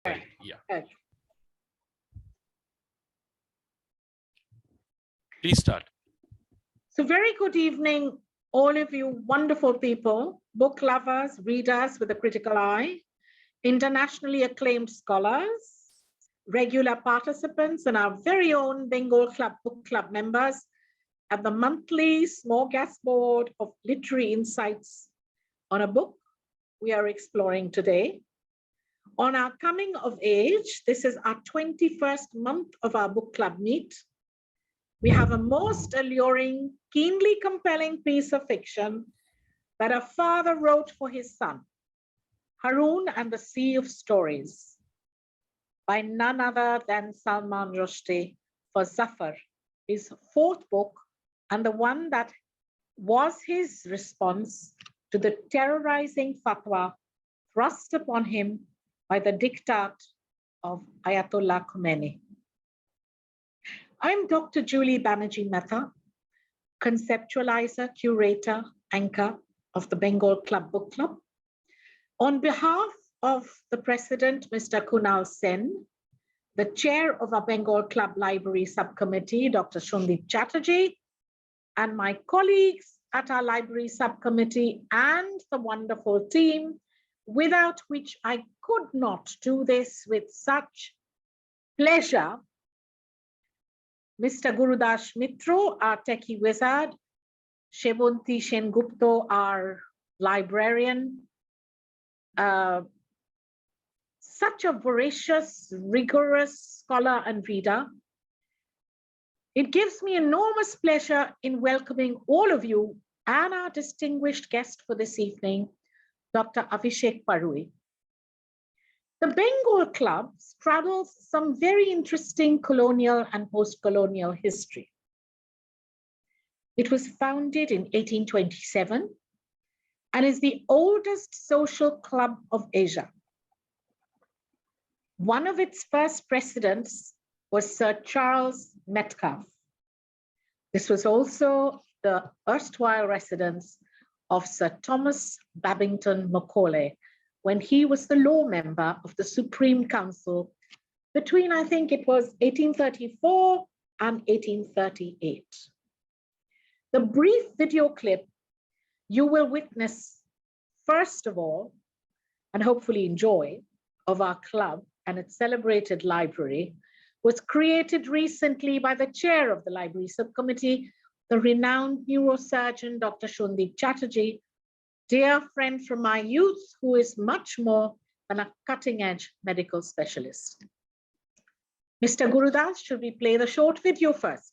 Okay, yeah. Okay. Please start. So very good evening, all of you wonderful people, book lovers, readers with a critical eye, internationally acclaimed scholars, regular participants, and our very own Bengal Club Book Club members at the monthly smorgasbord of literary insights on a book we are exploring today. On our coming of age, this is our 21st month of our book club meet. We have a most alluring, keenly compelling piece of fiction that a father wrote for his son, Haroun and the Sea of Stories, by none other than Salman Rushdie for Zafar, his fourth book, and the one that was his response to the terrorizing fatwa thrust upon him by the diktat of Ayatollah Khomeini. I'm Dr. Julie Banerjee Mehta, conceptualizer, curator, anchor of the Bengal Club Book Club. On behalf of the president, Mr. Kunal Sen, the chair of our Bengal Club Library Subcommittee, Dr. Sundip Chatterjee, and my colleagues at our library subcommittee and the wonderful team, without which I could not do this with such pleasure. Mr. Gurudas Mitro, our techie wizard, Shebonti Sengupto, our librarian, such a voracious, rigorous scholar and reader. It gives me enormous pleasure in welcoming all of you and our distinguished guest for this evening, Dr. Abhishek Parui. The Bengal Club straddles some very interesting colonial and post-colonial history. It was founded in 1827 and is the oldest social club of Asia. One of its first presidents was Sir Charles Metcalfe. This was also the erstwhile residence of Sir Thomas Babington Macaulay when he was the law member of the Supreme Council between, I think it was 1834 and 1838. The brief video clip you will witness, first of all, and hopefully enjoy, of our club and its celebrated library was created recently by the chair of the library subcommittee, the renowned neurosurgeon, Dr. Sundip Chatterjee, dear friend from my youth, who is much more than a cutting-edge medical specialist. Mr. Gurudas, should we play the short video first?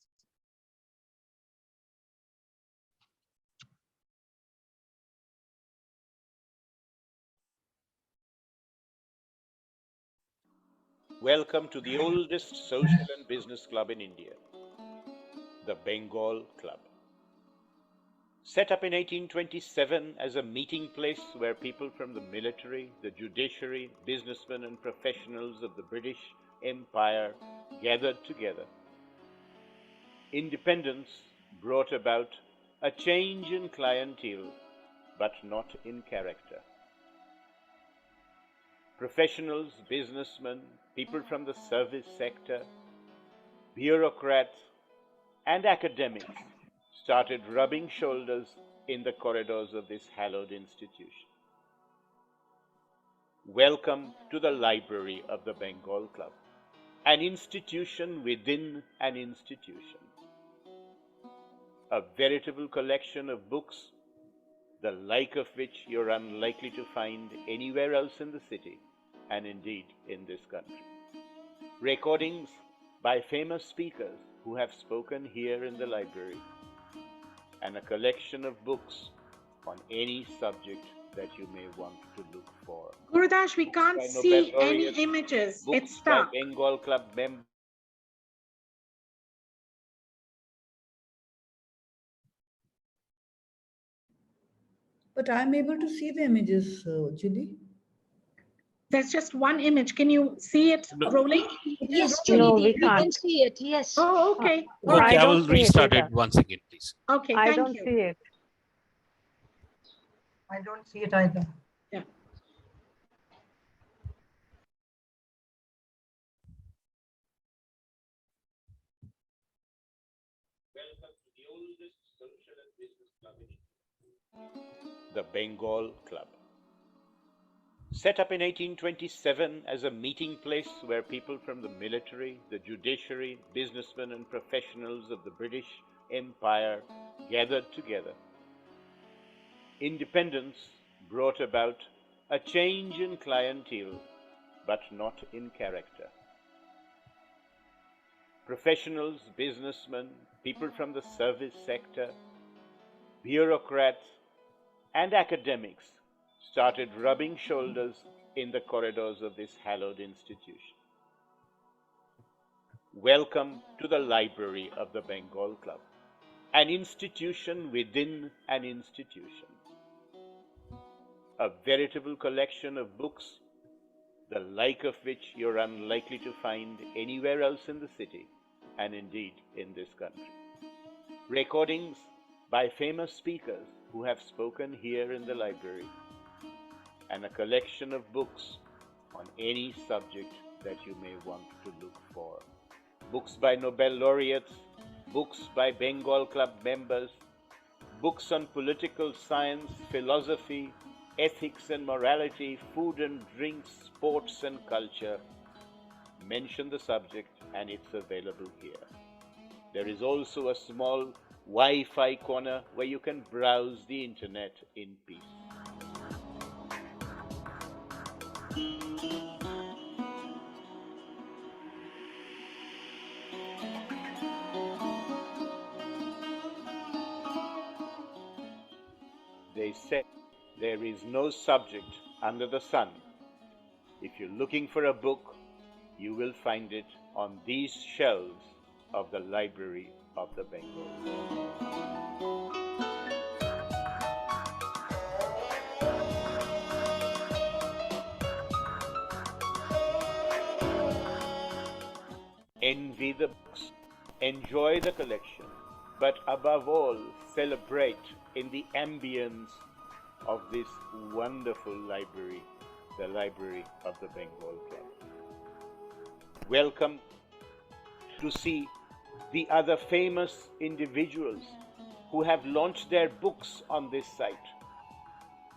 Welcome to the oldest social and business club in India, the Bengal Club. Set up in 1827 as a meeting place where people from the military, the judiciary, businessmen and professionals of the British Empire gathered together. Independence brought about a change in clientele, but not in character. Professionals, businessmen, people from the service sector, bureaucrats, and academics started rubbing shoulders in the corridors of this hallowed institution. Welcome to the library of the Bengal Club, an institution within an institution. A veritable collection of books, the like of which you're unlikely to find anywhere else in the city, and indeed in this country. Recordings by famous speakers who have spoken here in the library, and a collection of books on any subject that you may want to look for. Gurudas, we can't see any images. It's stuck. Bengal Club members. But I'm able to see the images, Julie. There's just one image. Can you see it rolling? Yes, Julie, No, we can't. can see it. Yes. Oh, okay. All Okay, right. I will don't see it restart it either. once again, please. Okay, I thank don't you. see it. I don't see it either. Yeah. The Bengal Club. Set up in 1827 as a meeting place where people from the military, the judiciary, businessmen, and professionals of the British Empire gathered together. Independence brought about a change in clientele, but not in character. Professionals, businessmen, people from the service sector, bureaucrats, and academics started rubbing shoulders in the corridors of this hallowed institution. Welcome to the library of the Bengal Club, an institution within an institution. A veritable collection of books, the like of which you're unlikely to find anywhere else in the city, and indeed in this country. Recordings by famous speakers who have spoken here in the library, and a collection of books on any subject that you may want to look for. Books by Nobel laureates, books by Bengal Club members, books on political science, philosophy, ethics and morality, food and drinks, sports and culture. Mention the subject and it's available here. There is also a small Wi-Fi corner where you can browse the internet in peace. They said there is no subject under the sun. If you're looking for a book, you will find it on these shelves of the Library of the Bengal. Envy the books, enjoy the collection, but above all, celebrate in the ambience of this wonderful library, the Library of the Bengal Club. Welcome to see the other famous individuals who have launched their books on this site.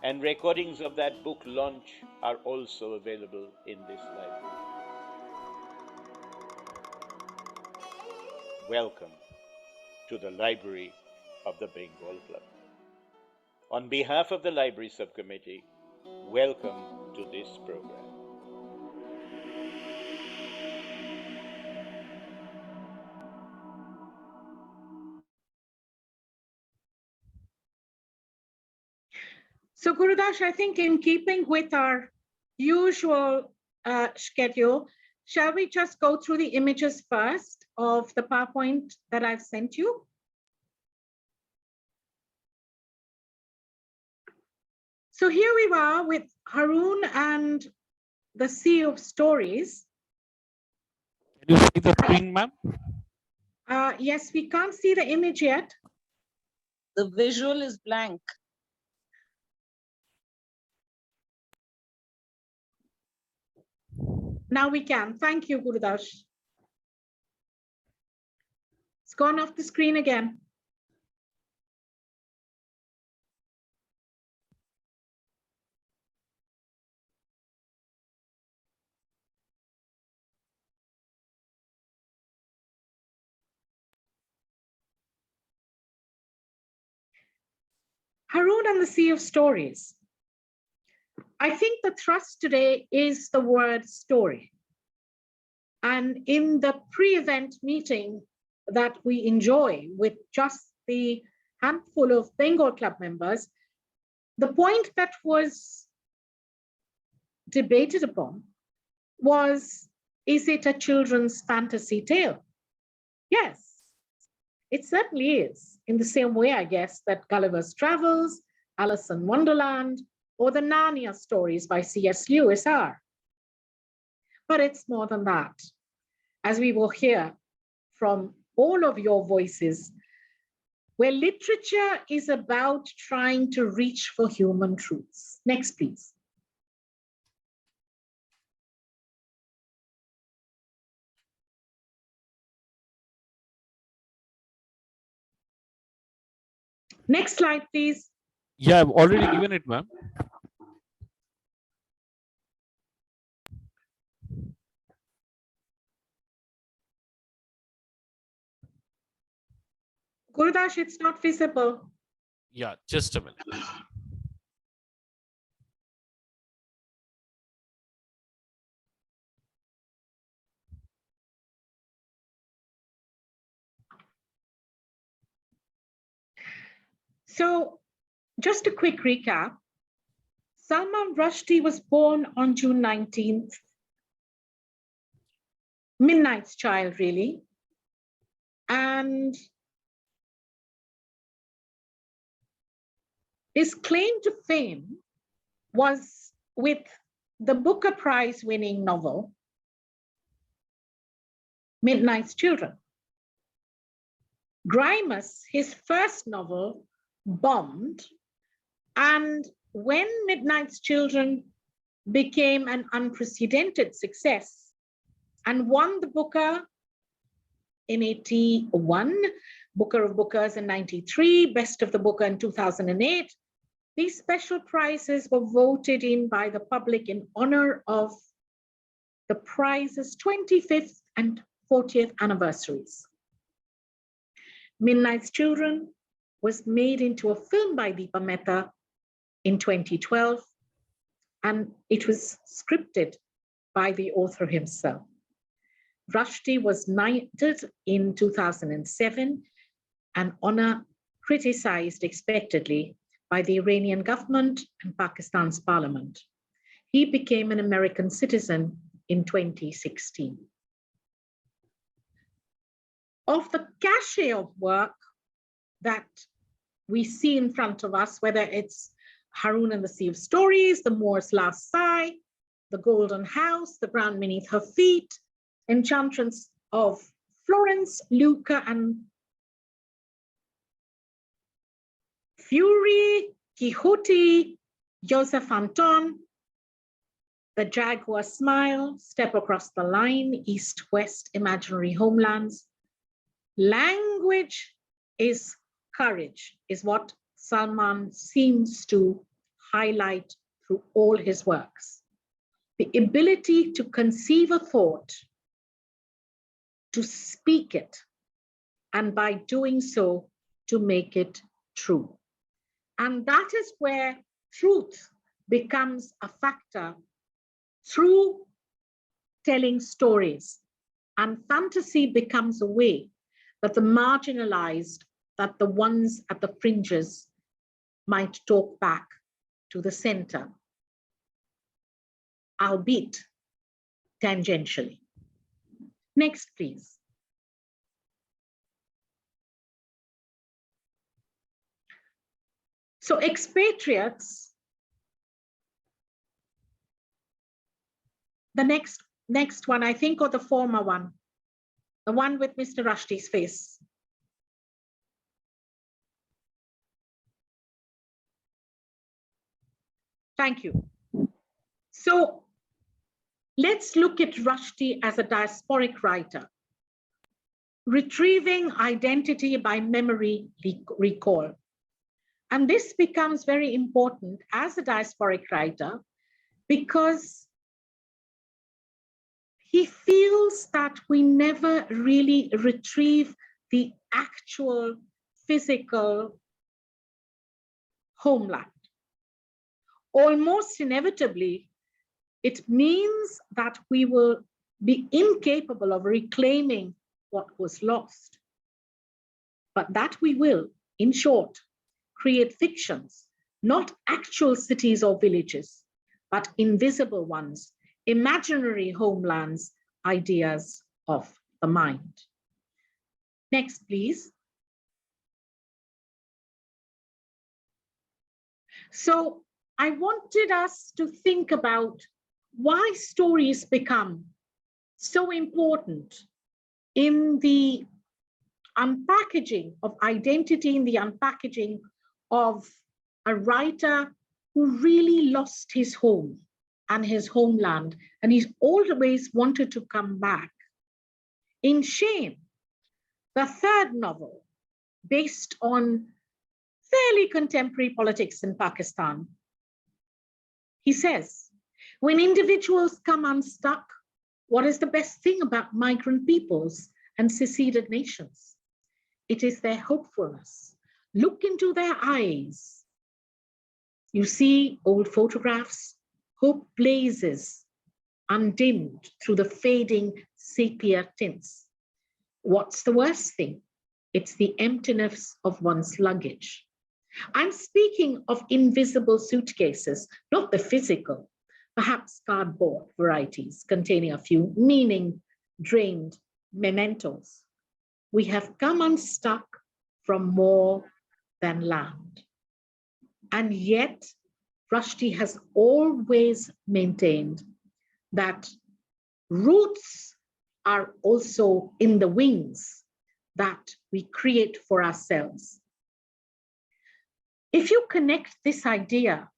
And recordings of that book launch are also available in this library. Welcome to the Library of the Bengal Club. On behalf of the Library Subcommittee, welcome to this program. So Gurudash, I think in keeping with our usual schedule, shall we just go through the images first of the PowerPoint that I've sent you? So here we are with Haroun and the Sea of Stories. Can you see the screen, ma'am? Yes, we can't see the image yet. The visual is blank. Now we can. Thank you, Gurudash. It's gone off the screen again. Haroun and the Sea of Stories. I think the thrust today is the word story. And in the pre-event meeting that we enjoy with just the handful of Bengal Club members, the point that was debated upon was, is it a children's fantasy tale? Yes, it certainly is. In the same way, I guess, that Gulliver's Travels, Alice in Wonderland, or the Narnia stories by C.S. Lewis are. But it's more than that. As we will hear from all of your voices, where literature is about trying to reach for human truths. Next, please. Next slide, please. Yeah, I've already given it, ma'am. Gurudash, it's not visible. Yeah, just a minute. So just a quick recap. Salman Rushdie was born on June 19th, Midnight's Child, really. And his claim to fame was with the Booker Prize winning novel, Midnight's Children. Grimus, his first novel, bombed. And when Midnight's Children became an unprecedented success and won the Booker in 81, Booker of Bookers in 93, Best of the Booker in 2008, these special prizes were voted in by the public in honor of the prize's 25th and 40th anniversaries. Midnight's Children was made into a film by Deepa Mehta in 2012, and it was scripted by the author himself. Rushdie was knighted in 2007, an honor criticized expectedly by the Iranian government and Pakistan's parliament. He became an American citizen in 2016. Of the cachet of work that we see in front of us, whether it's Haroun and the Sea of Stories, The Moor's Last Sigh, The Golden House, The Ground Beneath Her Feet, Enchantress of Florence, Luca and Fury, Quixote, Joseph Anton, The Jaguar Smile, Step Across the Line, East-West Imaginary Homelands. Language is courage, is what Salman seems to highlight through all his works. The ability to conceive a thought, to speak it, and by doing so, to make it true. And that is where truth becomes a factor through telling stories. And fantasy becomes a way that the marginalized, that the ones at the fringes might talk back to the center, albeit tangentially. Next, please. So expatriates, the next one, I think, or the former one, the one with Mr. Rushdie's face. Thank you. So let's look at Rushdie as a diasporic writer, retrieving identity by memory recall. And this becomes very important as a diasporic writer because he feels that we never really retrieve the actual physical homeland. Almost inevitably, it means that we will be incapable of reclaiming what was lost. But that we will, in short, create fictions, not actual cities or villages, but invisible ones, imaginary homelands, ideas of the mind. Next, please. So I wanted us to think about why stories become so important in the unpackaging of identity, in the unpackaging of a writer who really lost his home and his homeland, and he's always wanted to come back. In Shame, the third novel, based on fairly contemporary politics in Pakistan. He says, when individuals come unstuck, what is the best thing about migrant peoples and seceded nations? It is their hopefulness. Look into their eyes. You see old photographs, hope blazes undimmed through the fading sepia tints. What's the worst thing? It's the emptiness of one's luggage. I'm speaking of invisible suitcases, not the physical, perhaps cardboard varieties containing a few meaning-drained mementos. We have come unstuck from more than land. And yet, Rushdie has always maintained that roots are also in the wings that we create for ourselves. If you connect this idea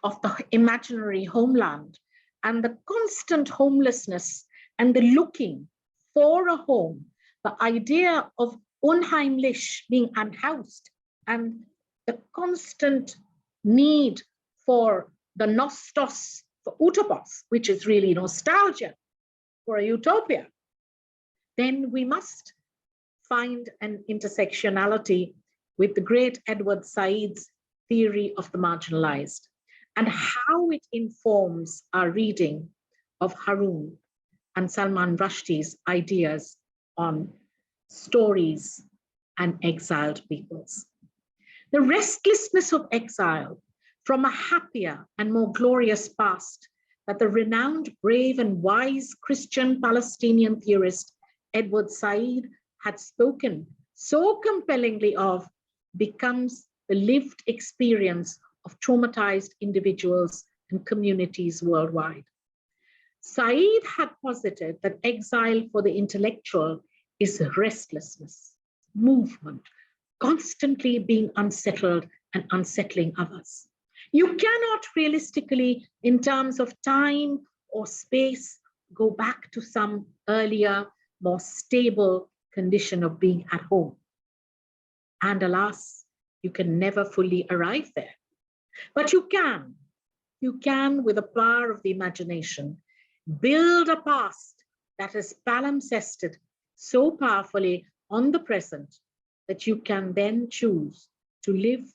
of the imaginary homeland and the constant homelessness and the looking for a home, the idea of unheimlich, being unhoused, and the constant need for the nostos, for utopos, which is really nostalgia for a utopia, then we must find an intersectionality with the great Edward Said's theory of the marginalized and how it informs our reading of Haroun and Salman Rushdie's ideas on stories and exiled peoples. The restlessness of exile from a happier and more glorious past that the renowned, brave, and wise Christian Palestinian theorist Edward Said had spoken so compellingly of becomes the lived experience of traumatized individuals and communities worldwide. Said had posited that exile for the intellectual is restlessness, movement, constantly being unsettled and unsettling others. You cannot realistically, in terms of time or space, go back to some earlier, more stable condition of being at home. And alas, you can never fully arrive there. But you can with the power of the imagination, build a past that is palimpsested so powerfully on the present that you can then choose to live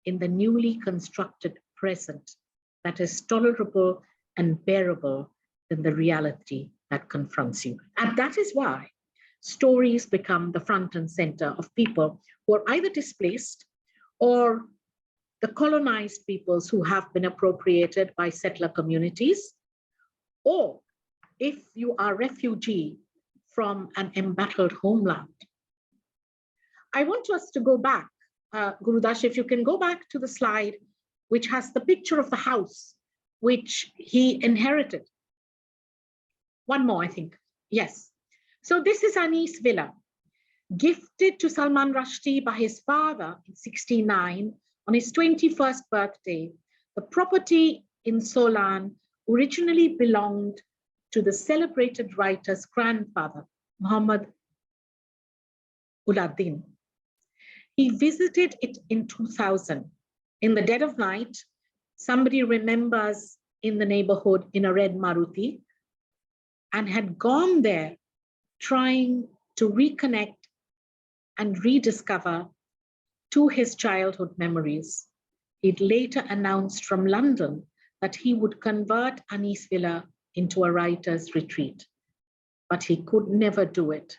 in the newly constructed present that is tolerable and bearable than the reality that confronts you. And that is why stories become the front and center of people who are either displaced or the colonized peoples who have been appropriated by settler communities, or if you are a refugee from an embattled homeland. I want us to go back, Gurudash, if you can go back to the slide which has the picture of the house which he inherited. One more, I think. Yes. So this is Anis Villa, gifted to Salman Rushdie by his father in 1969 on his 21st birthday. The property in Solan originally belonged to the celebrated writer's grandfather, Muhammad Uladdin. He visited it in 2000. In the dead of night, somebody remembers in the neighborhood in a red Maruti and had gone there trying to reconnect and rediscover to his childhood memories. He'd later announced from London that he would convert Anis Villa into a writer's retreat, but he could never do it.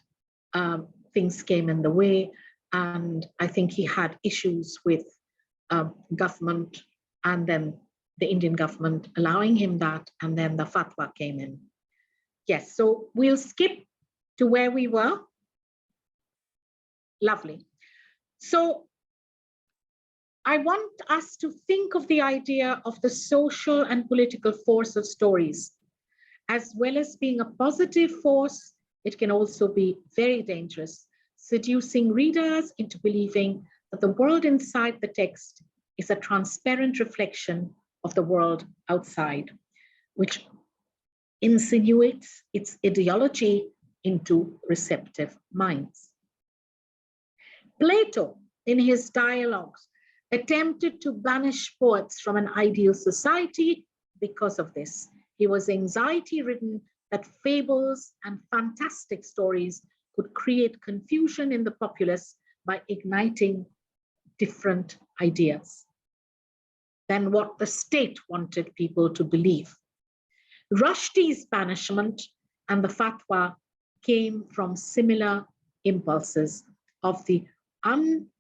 Things came in the way, and I think he had issues with government, and then the Indian government allowing him that, and then the fatwa came in. Yes, so we'll skip to where we were. Lovely. So I want us to think of the idea of the social and political force of stories. As well as being a positive force, it can also be very dangerous, seducing readers into believing that the world inside the text is a transparent reflection of the world outside, which insinuates its ideology into receptive minds. Plato, in his dialogues, attempted to banish poets from an ideal society because of this. He was anxiety-ridden that fables and fantastic stories could create confusion in the populace by igniting different ideas than what the state wanted people to believe. Rushdie's banishment and the fatwa came from similar impulses of the undiminished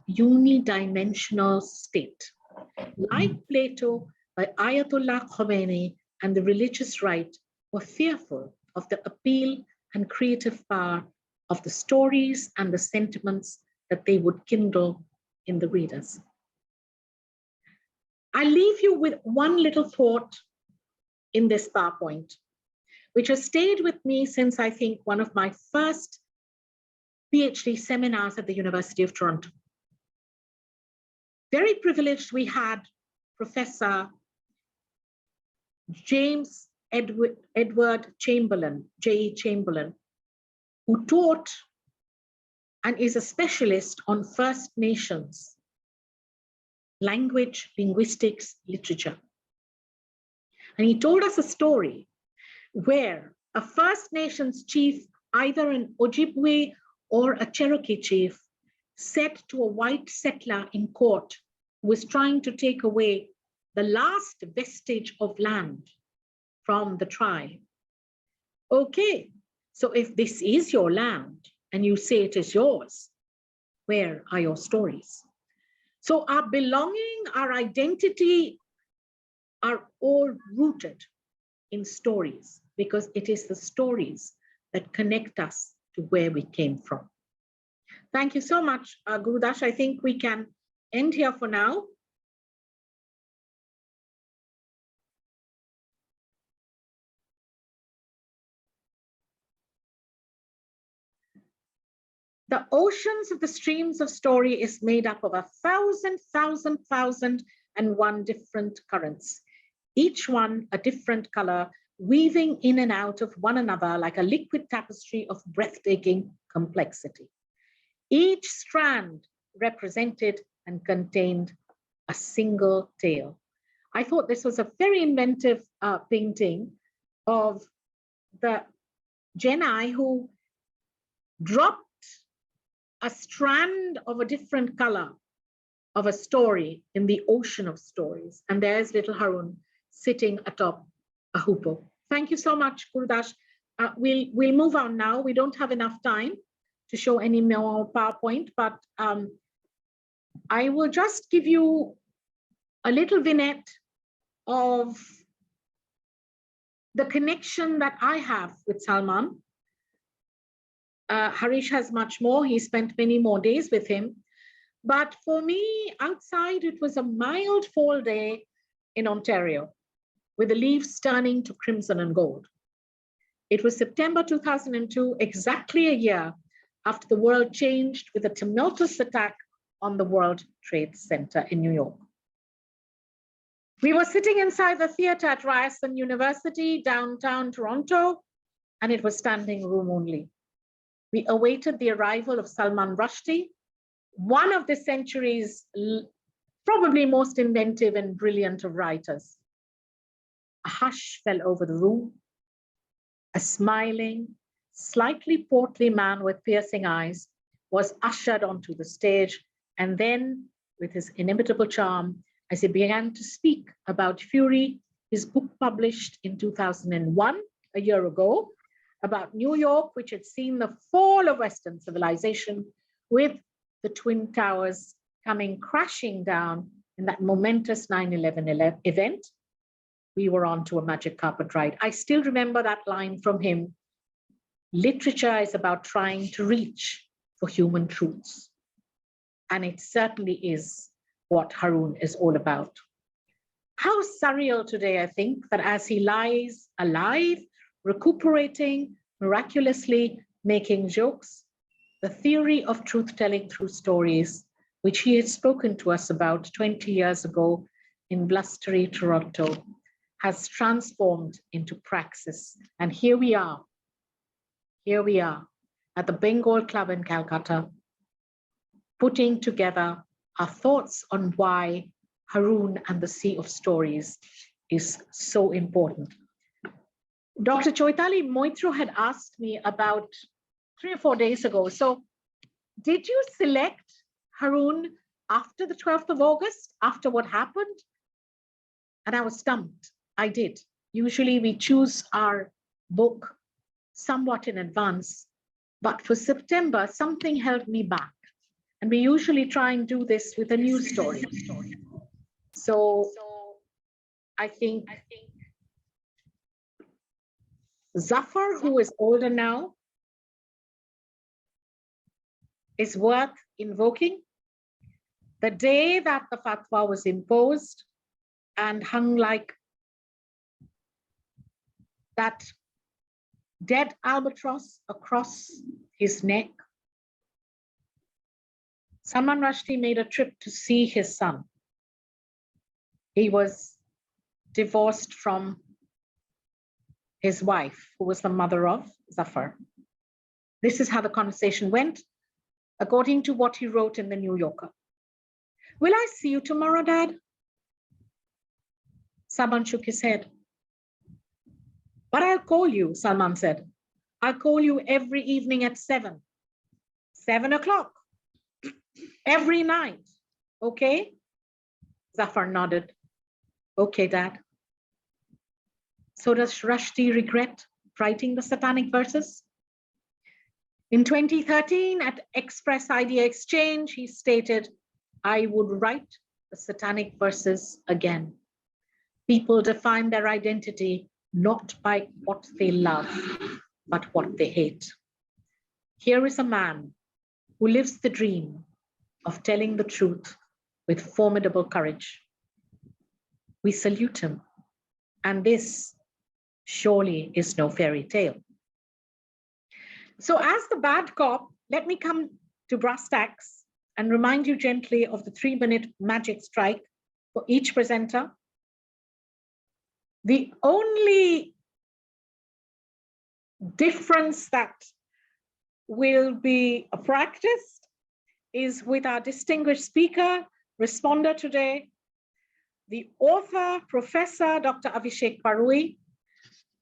unidimensional state. Like Plato, by Ayatollah Khomeini and the religious right were fearful of the appeal and creative power of the stories and the sentiments that they would kindle in the readers. I leave you with one little thought in this PowerPoint, which has stayed with me since I think one of my first PhD seminars at the University of Toronto. Very privileged, we had Professor James Edward Chamberlain, J.E. Chamberlain, who taught and is a specialist on First Nations language, linguistics, literature. And he told us a story where a First Nations chief, either an Ojibwe or a Cherokee chief, said to a white settler in court who was trying to take away the last vestige of land from the tribe, okay, so if this is your land and you say it is yours, where are your stories? So our belonging, our identity are all rooted in stories, because it is the stories that connect us to where we came from. Thank you so much, Gurudash. I think we can end here for now. The oceans of the streams of story is made up of 1,000,000,001 different currents, each one a different color, weaving in and out of one another like a liquid tapestry of breathtaking complexity. Each strand represented and contained a single tale. I thought this was a very inventive painting of the Jedi who dropped a strand of a different color of a story in the ocean of stories. And there's little Haroun sitting atop a hoopoe. Thank you so much, Gurudash. We'll move on now. We don't have enough time to show any more PowerPoint, but I will just give you a little vignette of the connection that I have with Salman. Harish has much more. He spent many more days with him. But for me, outside, it was a mild fall day in Ontario with the leaves turning to crimson and gold. It was September 2002, exactly a year after the world changed with a tumultuous attack on the World Trade Center in New York. We were sitting inside the theater at Ryerson University, downtown Toronto, and it was standing room only. We awaited the arrival of Salman Rushdie, one of this century's probably most inventive and brilliant of writers. A hush fell over the room. A smiling, slightly portly man with piercing eyes was ushered onto the stage, and then, with his inimitable charm, as he began to speak about Fury, his book published in 2001, a year ago, about New York, which had seen the fall of Western civilization, with the Twin Towers coming crashing down in that momentous 9/11 event, we were on to a magic carpet ride. I still remember that line from him: literature is about trying to reach for human truths. And it certainly is what Haroun is all about. How surreal today, I think, that as he lies alive, recuperating, miraculously making jokes, the theory of truth-telling through stories, which he had spoken to us about 20 years ago in blustery Toronto, has transformed into praxis. And here we are at the Bengal Club in Calcutta, putting together our thoughts on why Haroun and the Sea of Stories is so important. Dr. Choitali Moitro had asked me about 3 or 4 days ago. So did you select Haroun after the 12th of August, after what happened? And I was stumped. I did. Usually we choose our book somewhat in advance, but for September, something held me back. And we usually try and do this with a new story. So I think Zafar, who is older now, is worth invoking. The day that the fatwa was imposed and hung like that dead albatross across his neck, Salman Rushdie made a trip to see his son. He was divorced from his wife, who was the mother of Zafar. This is how the conversation went, according to what he wrote in the New Yorker. Will I see you tomorrow, Dad? Salman shook his head. But I'll call you, Salman said. I'll call you every evening at 7 o'clock, every night, okay? Zafar nodded. Okay, Dad. So does Rushdie regret writing the satanic verses? In 2013, at Express Idea Exchange, he stated, I would write the satanic verses again. People define their identity not by what they love, but what they hate. Here is a man who lives the dream of telling the truth with formidable courage. We salute him, and this surely is no fairy tale. So as the bad cop, let me come to brass tacks and remind you gently of the 3-minute magic strike for each presenter. The only difference that will be practiced is with our distinguished speaker, responder today, the author, Professor Dr. Abhishek Parui,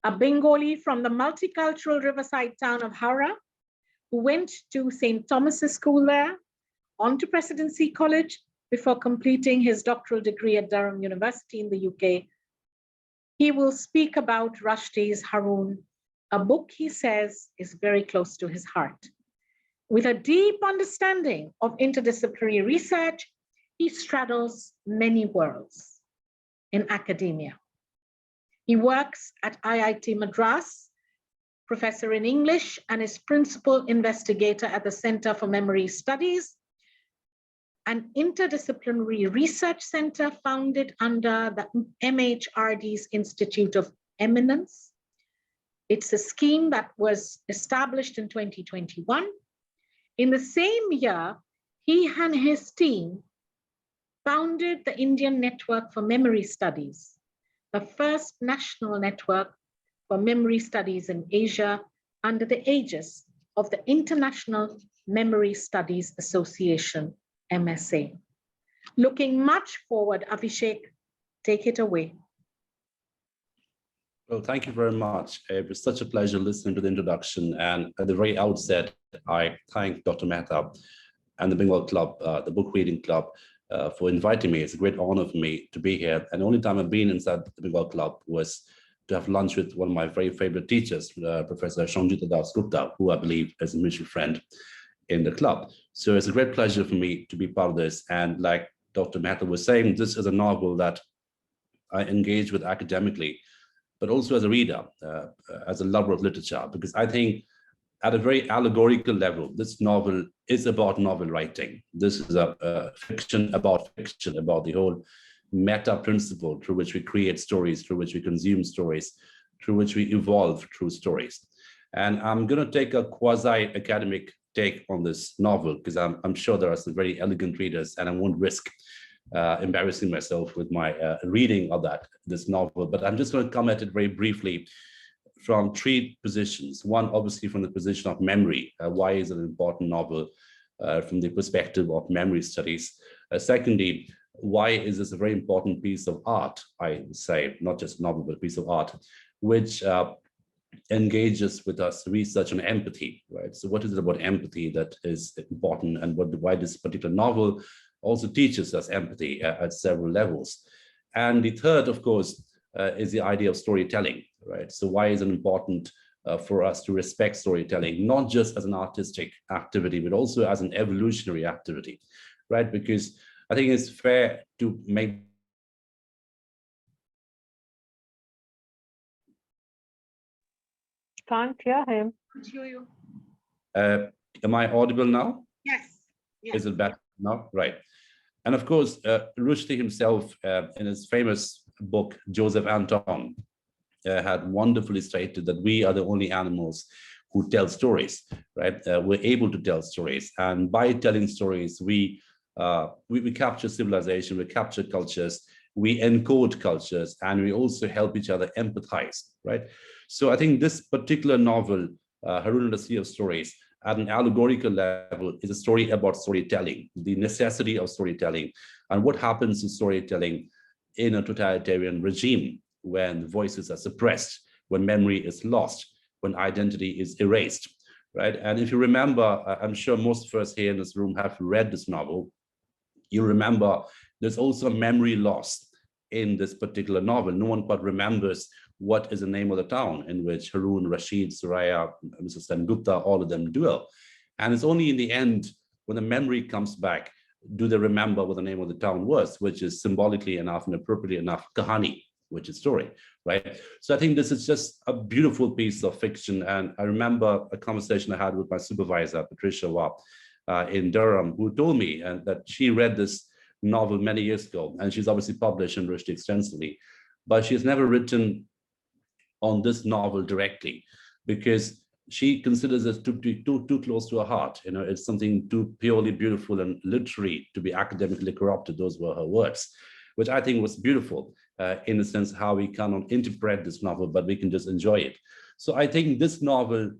a Bengali from the multicultural riverside town of Haroun, who went to St. Thomas's School there, on to Presidency College before completing his doctoral degree at Durham University in the UK. He will speak about Rushdie's Haroun, a book he says is very close to his heart. With a deep understanding of interdisciplinary research, he straddles many worlds in academia. He works at IIT Madras, professor in English, and is principal investigator at the Center for Memory Studies, an interdisciplinary research center founded under the MHRD's Institute of Eminence. It's a scheme that was established in 2021. In the same year, he and his team founded the Indian Network for Memory Studies, the first national network for memory studies in Asia under the aegis of the International Memory Studies Association, MSA. Looking much forward, Abhishek, take it away. Well, thank you very much. It was such a pleasure listening to the introduction. And at the very outset, I thank Dr. Mehta and the Bengal Club, the Book Reading Club, for inviting me. It's a great honor for me to be here. And the only time I've been inside the Bengal Club was to have lunch with one of my very favorite teachers, Professor Sanjita Das Gupta, who I believe is a mutual friend in the club. So it's a great pleasure for me to be part of this. And like Dr. Mehta was saying, this is a novel that I engage with academically, but also as a reader, as a lover of literature, because I think at a very allegorical level, this novel is about novel writing. This is a fiction about the whole meta principle through which we create stories, through which we consume stories, through which we evolve through stories. And I'm going to take a quasi-academic take on this novel, because I'm sure there are some very elegant readers, and I won't risk embarrassing myself with my reading of this novel. But I'm just going to come at it very briefly from 3 positions. One, obviously, from the position of memory. Why is it an important novel? from the perspective of memory studies. Secondly, why is this a very important piece of art, I would say, not just a novel, but a piece of art, which engages with us research on empathy, right? So what is it about empathy that is important, and why this particular novel also teaches us empathy at several levels? And the third, of course, is the idea of storytelling, right? So why is it important for us to respect storytelling, not just as an artistic activity, but also as an evolutionary activity, right? Because I think it's fair to make. Can't hear him. Can't hear you. Am I audible now? Yes. Yes. Is it better now? Right. And of course, Rushdie himself, in his famous book, Joseph Anton, had wonderfully stated that we are the only animals who tell stories, right? We're able to tell stories. And by telling stories, we capture civilization, we capture cultures, we encode cultures, and we also help each other empathize, right? So I think this particular novel, Haroun and the Sea of Stories, at an allegorical level, is a story about storytelling, the necessity of storytelling, and what happens to storytelling in a totalitarian regime when voices are suppressed, when memory is lost, when identity is erased, right? And if you remember, I'm sure most of us here in this room have read this novel. You remember there's also memory loss in this particular novel. No one but remembers what is the name of the town in which Haroun, Rashid, Suraya, Mrs. Gupta, all of them dwell. And it's only in the end, when the memory comes back, do they remember what the name of the town was, which is symbolically enough and appropriately enough, Kahani, which is story, right? So I think this is just a beautiful piece of fiction. And I remember a conversation I had with my supervisor, Patricia Watt, in Durham, who told me that she read this novel many years ago, and she's obviously published in Rushdie extensively, but she's never written on this novel directly because she considers it to be too close to her heart. You know, it's something too purely beautiful and literary to be academically corrupted. Those were her words, which I think was beautiful in the sense how we cannot interpret this novel, but we can just enjoy it. So I think this novel,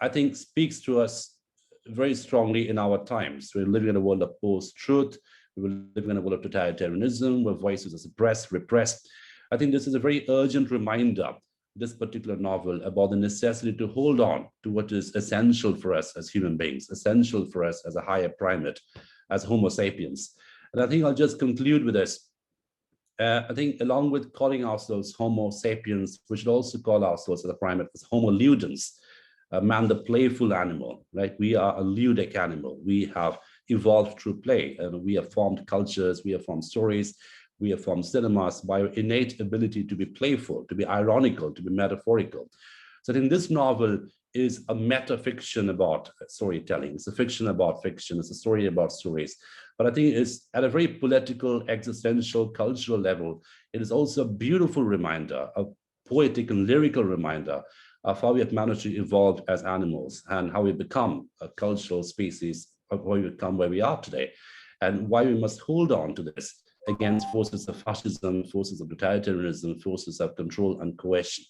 I think, speaks to us very strongly in our times. We're living in a world of post-truth. We're living in a world of totalitarianism where voices are suppressed, repressed. I think this is a very urgent reminder, this particular novel, about the necessity to hold on to what is essential for us as human beings, essential for us as a higher primate, as Homo sapiens. And I think I'll just conclude with this. I think along with calling ourselves Homo sapiens, we should also call ourselves as a primate as Homo ludens, man, the playful animal, right? We are a ludic animal. We have evolved through play, and we have formed cultures, we have formed stories, we have formed cinemas by our innate ability to be playful, to be ironical, to be metaphorical. So I think this novel is a metafiction about storytelling. It's a fiction about fiction. It's a story about stories. But I think it's at a very political, existential, cultural level. It is also a beautiful reminder, a poetic and lyrical reminder of how we have managed to evolve as animals and how we become a cultural species, of how we become where we are today, and why we must hold on to this against forces of fascism, forces of totalitarianism, forces of control and coercion.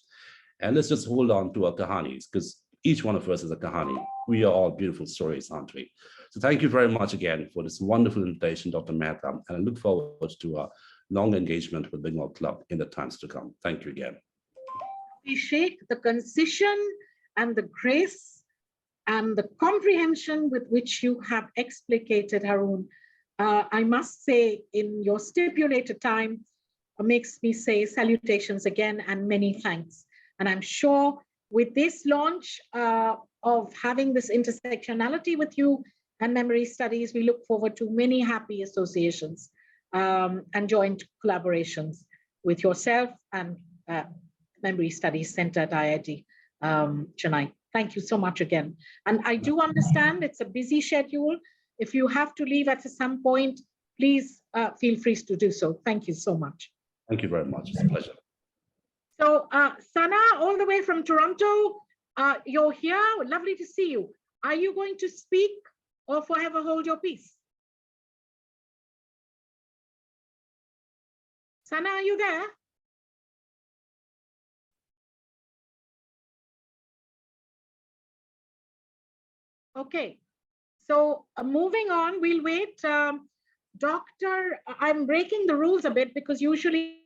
And let's just hold on to our kahanis, because each one of us is a kahani. We are all beautiful stories, aren't we? So thank you very much again for this wonderful invitation, Dr. Mehta, and I look forward to a long engagement with Bengal Club in the times to come. Thank you again. Appreciate the concision and the grace and the comprehension with which you have explicated, Haroun. I must say, in your stipulated time, makes me say salutations again and many thanks. And I'm sure with this launch of having this intersectionality with you and memory studies, we look forward to many happy associations and joint collaborations with yourself and Memory Studies Center at IIT Chennai. Thank you so much again. And I do understand it's a busy schedule. If you have to leave at some point, please feel free to do so. Thank you so much. Thank you very much. It's a pleasure. So Sana, all the way from Toronto, you're here. Lovely to see you. Are you going to speak or forever hold your peace? Sana, are you there? Okay. So moving on, we'll wait. Doctor, I'm breaking the rules a bit because usually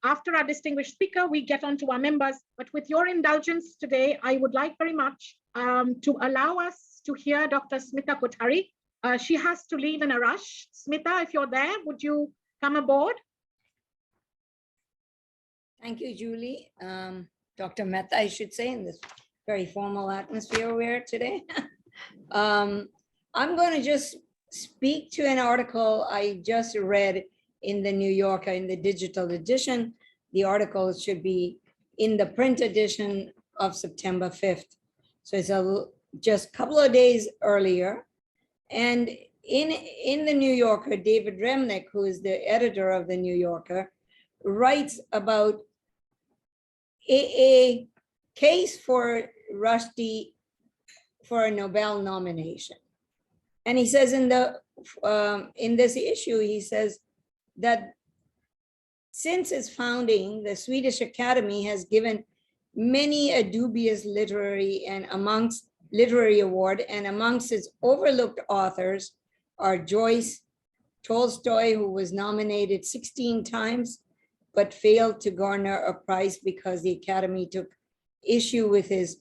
after our distinguished speaker, we get on to our members. But with your indulgence today, I would like very much to allow us to hear Dr. Smita Kothari. She has to leave in a rush. Smita, if you're there, would you come aboard? Thank you, Julie. Dr. Mehta, I should say, in this very formal atmosphere we're today. I'm going to just speak to an article I just read in the New Yorker in the digital edition. The article should be in the print edition of September 5th. So it's just a couple of days earlier. And in the New Yorker, David Remnick, who is the editor of the New Yorker, writes about a case for Rushdie for a Nobel nomination. And he says in this issue, he says that since its founding, the Swedish Academy has given many a dubious literary award, and amongst its overlooked authors are Joyce, Tolstoy, who was nominated 16 times, but failed to garner a prize because the Academy took issue with his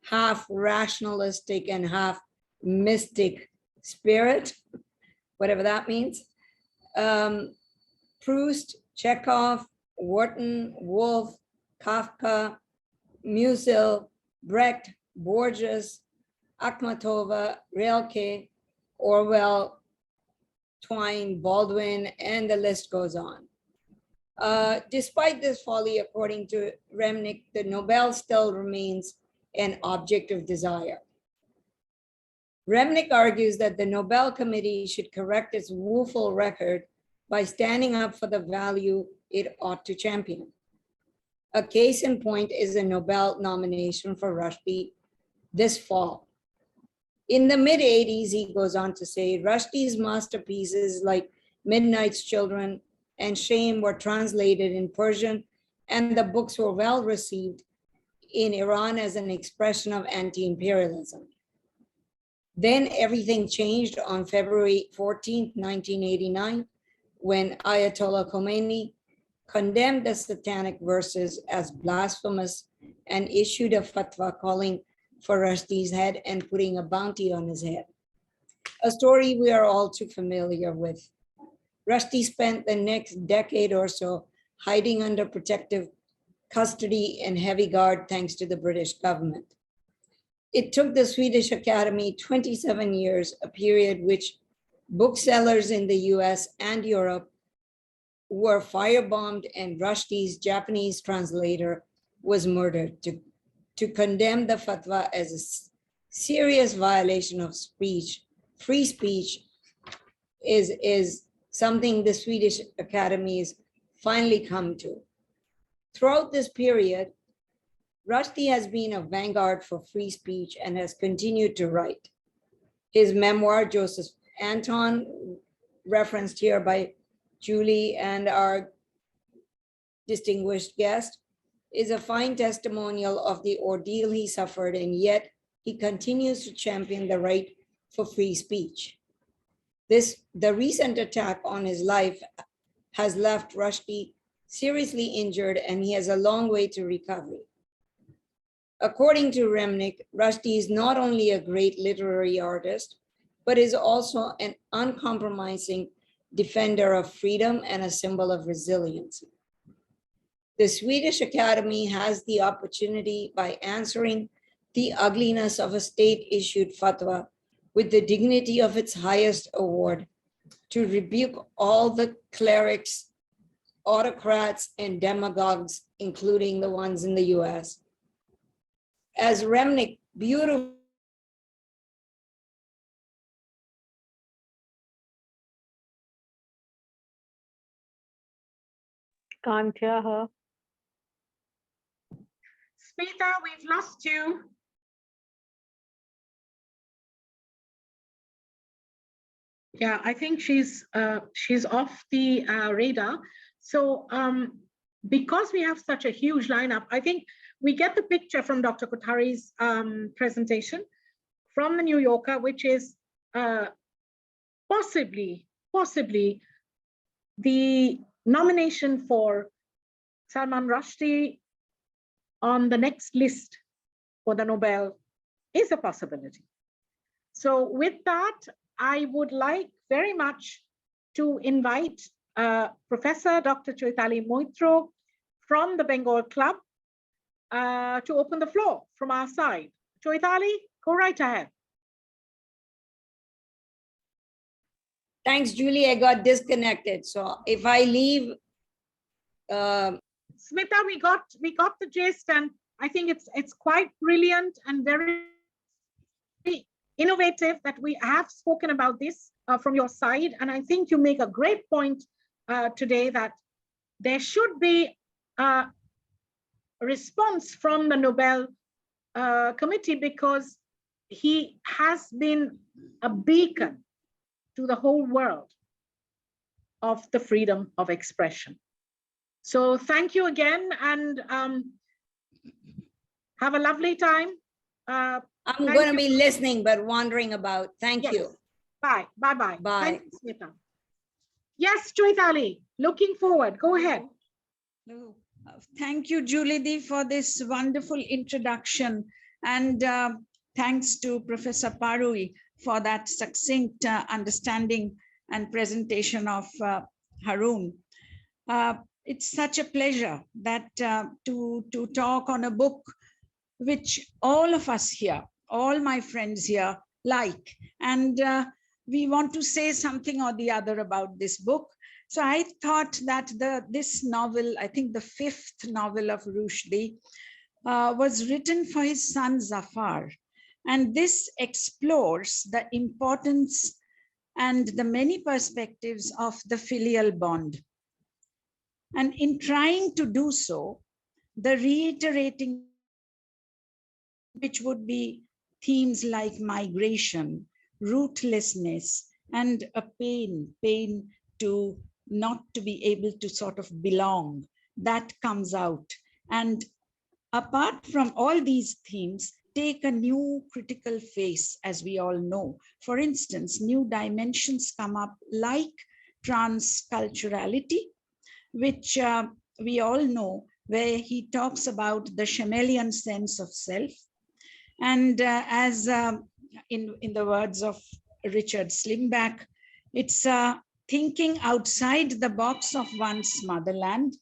half rationalistic and half mystic spirit, whatever that means. Proust, Chekhov, Wharton, Woolf, Kafka, Musil, Brecht, Borges, Akhmatova, Rilke, Orwell, Twain, Baldwin, and the list goes on. Despite this folly, according to Remnick, the Nobel still remains an object of desire. Remnick argues that the Nobel Committee should correct its woeful record by standing up for the value it ought to champion. A case in point is a Nobel nomination for Rushdie this fall. In the mid-'80s, he goes on to say, Rushdie's masterpieces like Midnight's Children and Shame were translated in Persian, and the books were well received in Iran as an expression of anti-imperialism. Then everything changed on February 14th, 1989, when Ayatollah Khomeini condemned the satanic verses as blasphemous and issued a fatwa calling for Rushdie's head and putting a bounty on his head. A story we are all too familiar with. Rushdie spent the next decade or so hiding under protective custody and heavy guard thanks to the British government. It took the Swedish Academy 27 years, a period which booksellers in the US and Europe were firebombed and Rushdie's Japanese translator was murdered to condemn the fatwa as a serious violation of speech. Free speech is something the Swedish Academy has finally come to. Throughout this period, Rushdie has been a vanguard for free speech and has continued to write. His memoir, Joseph Anton, referenced here by Julie and our distinguished guest, is a fine testimonial of the ordeal he suffered, and yet he continues to champion the right for free speech. The recent attack on his life has left Rushdie seriously injured, and he has a long way to recovery. According to Remnick, Rushdie is not only a great literary artist, but is also an uncompromising defender of freedom and a symbol of resilience. The Swedish Academy has the opportunity, by answering the ugliness of a state-issued fatwa with the dignity of its highest award, to rebuke all the clerics, autocrats, and demagogues, including the ones in the US. As Remnick beautifully Can't hear her. Smita, we've lost you. Yeah, I think she's off the radar. So because we have such a huge lineup, I think we get the picture from Dr. Kothari's presentation from the New Yorker, which is possibly the nomination for Salman Rushdie on the next list for the Nobel is a possibility. So with that, I would like very much to invite Professor Dr. Choitali Moitro from the Bengal Club to open the floor from our side. Choitali, go right ahead. Thanks, Julie. I got disconnected. So if I leave, Smita, we got the gist, and I think it's quite brilliant and very innovative that we have spoken about this from your side. And I think you make a great point today that there should be a response from the Nobel Committee, because he has been a beacon to the whole world of the freedom of expression. So thank you again, and have a lovely time. I'm going to be listening, but wandering about. Thank Yes. you. Bye. Bye-bye. Bye. Thank you, Smita. Yes, Choitali, looking forward. Go ahead. No. Thank you, Julie, for this wonderful introduction. And thanks to Professor Parui for that succinct understanding and presentation of Haroun. It's such a pleasure that to talk on a book which all of us here, all my friends here like. And we want to say something or the other about this book. So I thought that this novel, I think the fifth novel of Rushdie, was written for his son Zafar. And this explores the importance and the many perspectives of the filial bond. And in trying to do so, the reiterating, which would be themes like migration, rootlessness, and a pain to not to be able to sort of belong, that comes out. And apart from all these themes, take a new critical face, as we all know. For instance, new dimensions come up like transculturality, which we all know, where he talks about the chameleon sense of self. And as in the words of Richard Slimback, it's thinking outside the box of one's motherland.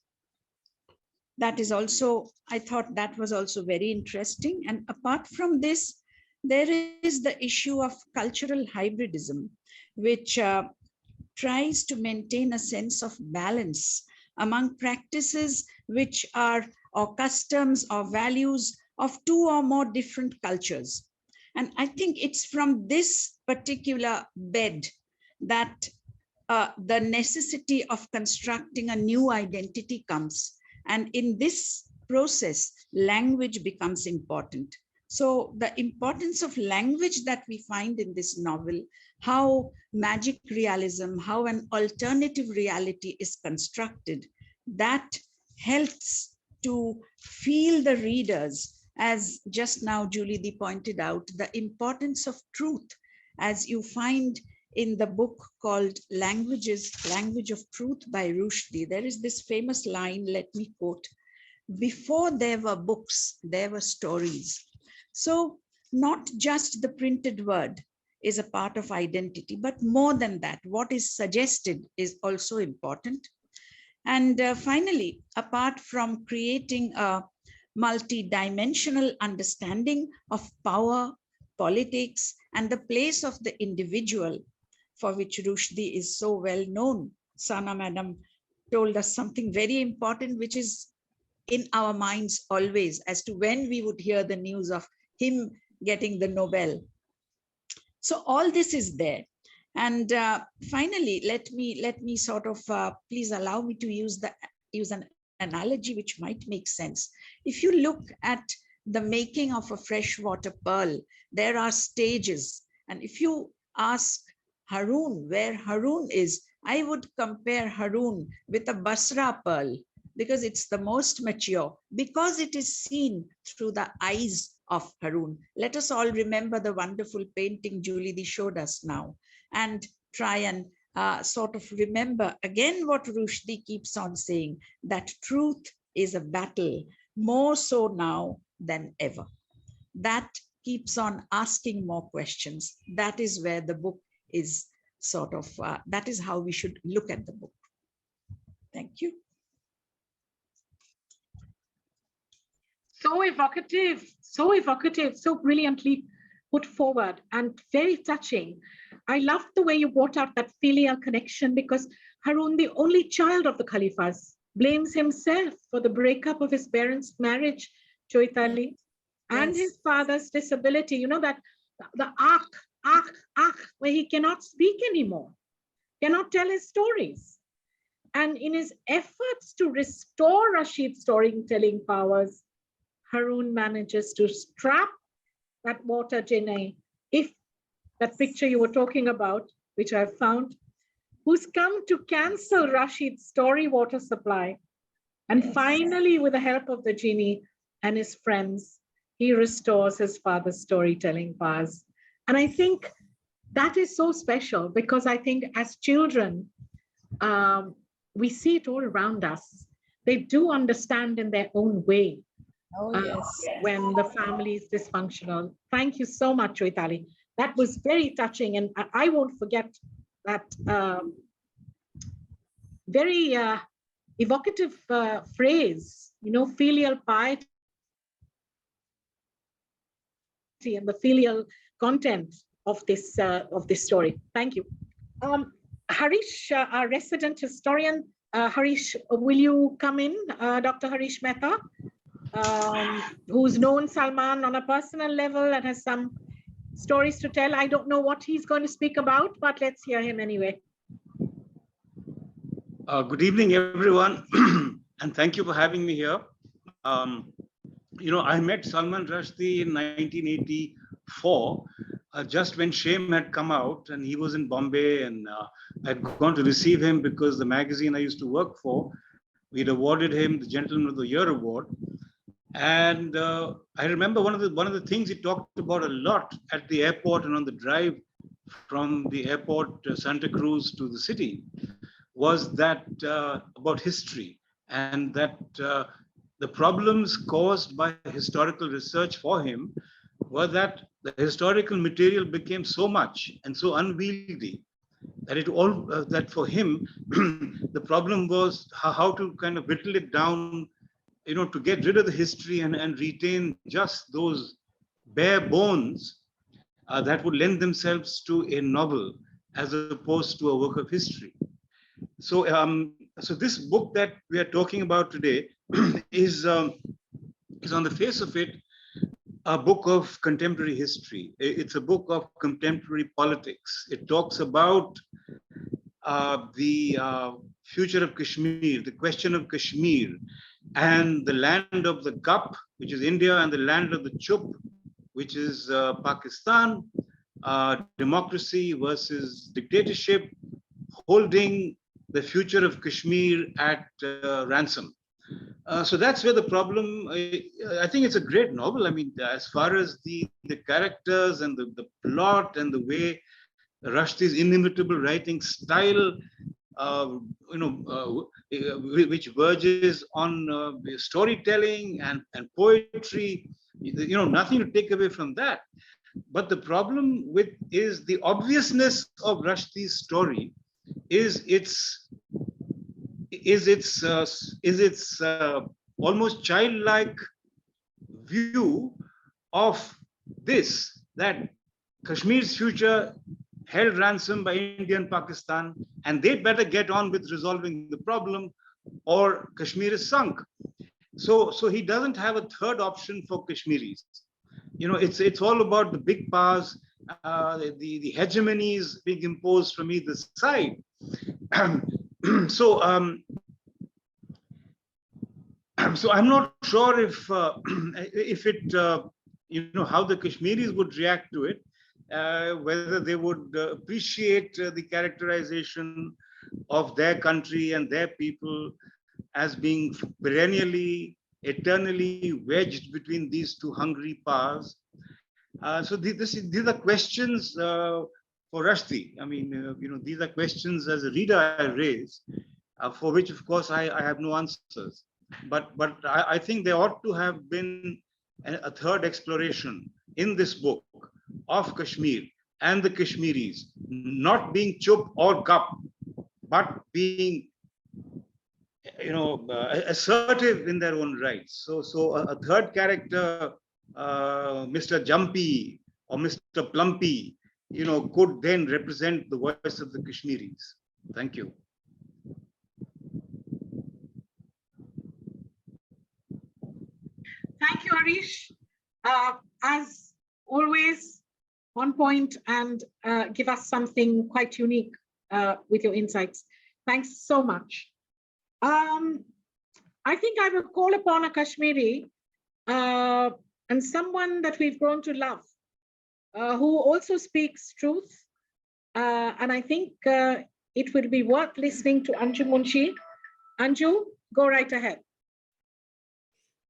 That is also, I thought that was also very interesting. And apart from this, there is the issue of cultural hybridism, which tries to maintain a sense of balance among practices which are, or customs or values of two or more different cultures. And I think it's from this particular bed that the necessity of constructing a new identity comes. And in this process, language becomes important. So the importance of language that we find in this novel, how magic realism, how an alternative reality is constructed, that helps to feel the readers, as just now Julie pointed out, the importance of truth, as you find in the book called Language of Truth by Rushdie. There is this famous line, let me quote, "Before there were books, there were stories." So not just the printed word is a part of identity, but more than that, what is suggested is also important. And finally, apart from creating a multi-dimensional understanding of power, politics, and the place of the individual, for which Rushdie is so well known. Sana Madam told us something very important, which is in our minds always, as to when we would hear the news of him getting the Nobel. So all this is there. And finally, let me sort of, please allow me to use an analogy which might make sense. If you look at the making of a freshwater pearl, there are stages. And if you ask Haroun where Haroun is, I would compare Haroun with a Basra pearl, because it's the most mature, because it is seen through the eyes of Haroun. Let us all remember the wonderful painting Julie showed us now, and try and sort of remember again what Rushdie keeps on saying, that truth is a battle more so now than ever. That keeps on asking more questions. That is where the book is sort of, that is how we should look at the book. Thank you. So evocative, so brilliantly put forward and very touching. I loved the way you brought out that filial connection, because Haroun, the only child of the Khalifas, blames himself for the breakup of his parents' marriage, Choitali, and his father's disability. You know, that the where he cannot speak anymore, cannot tell his stories. And in his efforts to restore Rashid's storytelling powers, Haroun manages to strap that water genie, if that picture you were talking about, which I found, who's come to cancel Rashid's story water supply. And finally, with the help of the genie and his friends, he restores his father's storytelling powers. And I think that is so special, because I think as children, we see it all around us. They do understand in their own way. When the family is dysfunctional. Thank you so much, Choitali. That was very touching, and I won't forget that very evocative phrase, you know, filial piety and the filial content of this story. Thank you. Harish, our resident historian, Harish, will you come in, Dr. Harish Mehta? Who's known Salman on a personal level and has some stories to tell. I don't know what he's going to speak about, but let's hear him anyway. Good evening, everyone, and thank you for having me here. You know, I met Salman Rushdie in 1984, just when Shame had come out, and he was in Bombay, and I'd gone to receive him because the magazine I used to work for, we'd awarded him the Gentleman of the Year award. And I remember one of the things he talked about a lot at the airport and on the drive from the airport Santa Cruz to the city was that about history, and that the problems caused by historical research for him were that the historical material became so much and so unwieldy that that for him the problem was how to kind of whittle it down, you know, to get rid of the history and retain just those bare bones that would lend themselves to a novel as opposed to a work of history. So, so this book that we are talking about today is on the face of it a book of contemporary history. It's a book of contemporary politics. It talks about the future of Kashmir, the question of Kashmir, and the land of the Gup, which is India, and the land of the Chup, which is Pakistan, democracy versus dictatorship, holding the future of Kashmir at ransom. So that's where the problem, I think it's a great novel. I mean, as far as the characters and the plot and the way Rushdie's inimitable writing style, which verges on storytelling and poetry, you know, nothing to take away from that. But the problem is the obviousness of Rushdie's story is its almost childlike view of this, that Kashmir's future held ransom by India and Pakistan, and they'd better get on with resolving the problem or Kashmir is sunk. So he doesn't have a third option for Kashmiris. You know, it's all about the big powers, the hegemonies being imposed from either side. So I'm not sure if it how the Kashmiris would react to it, whether they would appreciate the characterization of their country and their people as being perennially, eternally wedged between these two hungry powers. So these are questions for Rushdie. I mean, these are questions as a reader I raise, for which, of course, I have no answers. But I think there ought to have been a third exploration in this book of Kashmir and the Kashmiris, not being chup or gup, but being assertive in their own rights. So a third character, Mr. Jumpy or Mr. Plumpy, could then represent the voice of the Kashmiris. Thank you. Thank you, Harish. As always, on point and give us something quite unique with your insights. Thanks so much. I think I will call upon a Kashmiri and someone that we've grown to love, who also speaks truth. And I think it would be worth listening to Anju Munshi. Anju, go right ahead.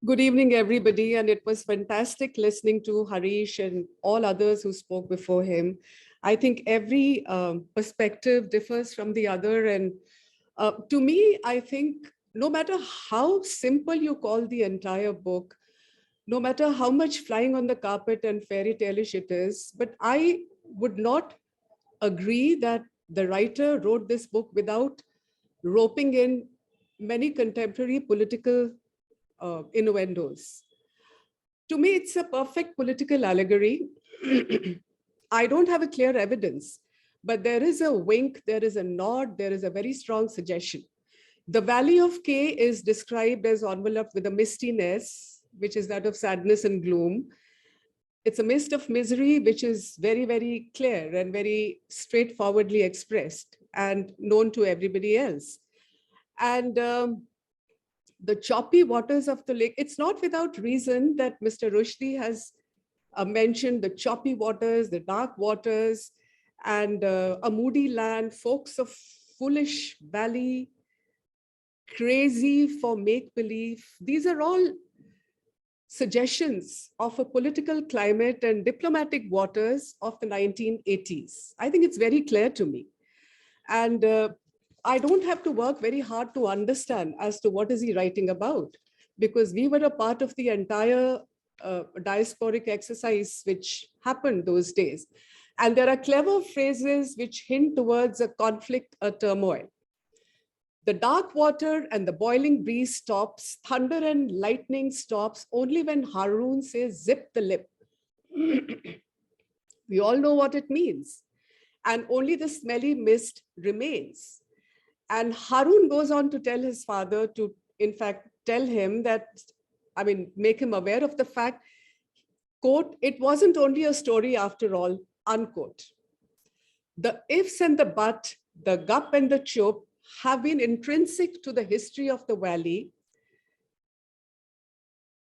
Good evening, everybody. And it was fantastic listening to Harish and all others who spoke before him. I think every perspective differs from the other. And to me, I think no matter how simple you call the entire book, no matter how much flying on the carpet and fairy tale-ish it is, but I would not agree that the writer wrote this book without roping in many contemporary political innuendos. To me, it's a perfect political allegory. I don't have a clear evidence, but there is a wink, there is a nod, there is a very strong suggestion. The Valley of K is described as enveloped with a mistiness, which is that of sadness and gloom. It's a mist of misery, which is very, very clear and very straightforwardly expressed and known to everybody else. And the choppy waters of the lake, it's not without reason that Mr. Rushdie has mentioned the choppy waters, the dark waters, and a moody land, folks of foolish valley, crazy for make-believe. These are all suggestions of a political climate and diplomatic waters of the 1980s. I think it's very clear to me. And I don't have to work very hard to understand as to what is he writing about, because we were a part of the entire diasporic exercise which happened those days. And there are clever phrases which hint towards a conflict, a turmoil. The dark water and the boiling breeze stops, thunder and lightning stops only when Haroun says, zip the lip. We all know what it means. And only the smelly mist remains. And Haroun goes on to tell his father to, in fact, tell him that, I mean, make him aware of the fact, quote, it wasn't only a story after all, unquote. The ifs and the but, the gup and the chup have been intrinsic to the history of the valley,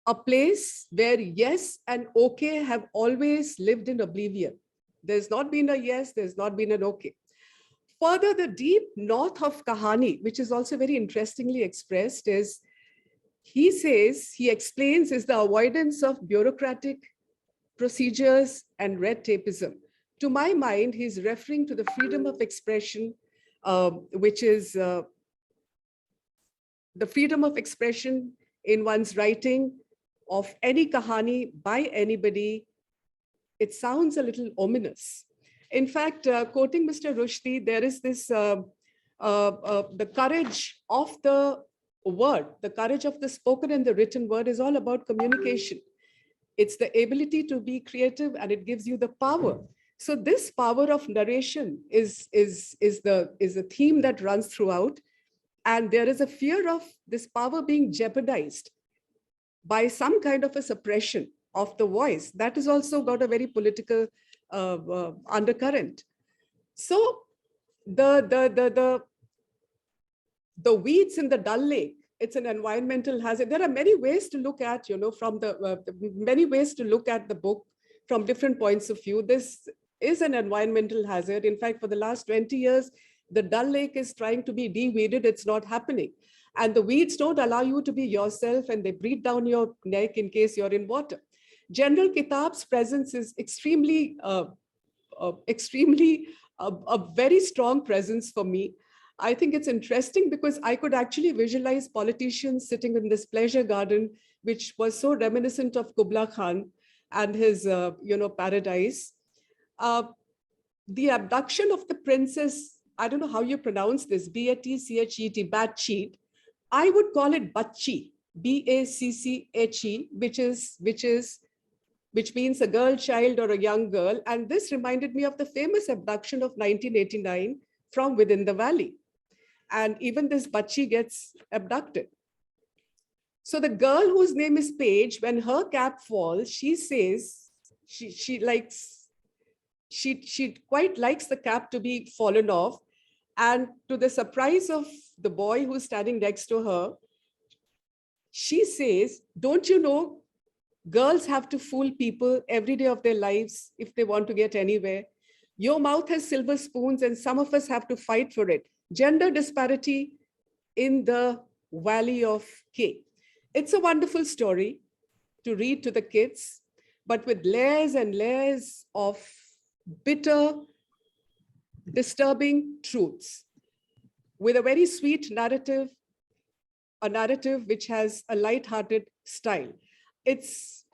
a place where yes and okay have always lived in oblivion. There's not been a yes, there's not been an okay. Further, the deep north of Kahani, which is also very interestingly expressed, is, he says, he explains, is the avoidance of bureaucratic procedures and red tapeism. To my mind, he's referring to the freedom of expression, which is the freedom of expression in one's writing of any kahani by anybody. It sounds a little ominous. In fact, quoting Mr. Rushdie, there is this, the courage of the word, the courage of the spoken and the written word is all about communication. It's the ability to be creative, and it gives you the power. So this power of narration is a theme that runs throughout. And there is a fear of this power being jeopardized by some kind of a suppression of the voice. That has also got a very political undercurrent. So the weeds in the Dal Lake, it's an environmental hazard. There are many ways to look at, from many ways to look at the book from different points of view. This is an environmental hazard. In fact, for the last 20 years, the Dal Lake is trying to be de-weeded. It's not happening. And the weeds don't allow you to be yourself, and they breathe down your neck in case you're in water. General Kitab's presence is extremely a very strong presence for me. I think it's interesting because I could actually visualize politicians sitting in this pleasure garden, which was so reminiscent of Kubla Khan and his, paradise. The abduction of the princess, I don't know how you pronounce this, B-A-T-C-H-E-T, Batcheat. I would call it Bacchi, B-A-C-C-H-E, which means a girl child or a young girl. And this reminded me of the famous abduction of 1989 from within the valley. And even this Bacchi gets abducted. So the girl whose name is Paige, when her cap falls, she says she quite likes the cap to be fallen off. And to the surprise of the boy who's standing next to her, she says, don't you know, girls have to fool people every day of their lives if they want to get anywhere. Your mouth has silver spoons and some of us have to fight for it. Gender disparity in the Valley of K. It's a wonderful story to read to the kids, but with layers and layers of bitter, disturbing truths, with a very sweet narrative, a narrative which has a light-hearted style. It's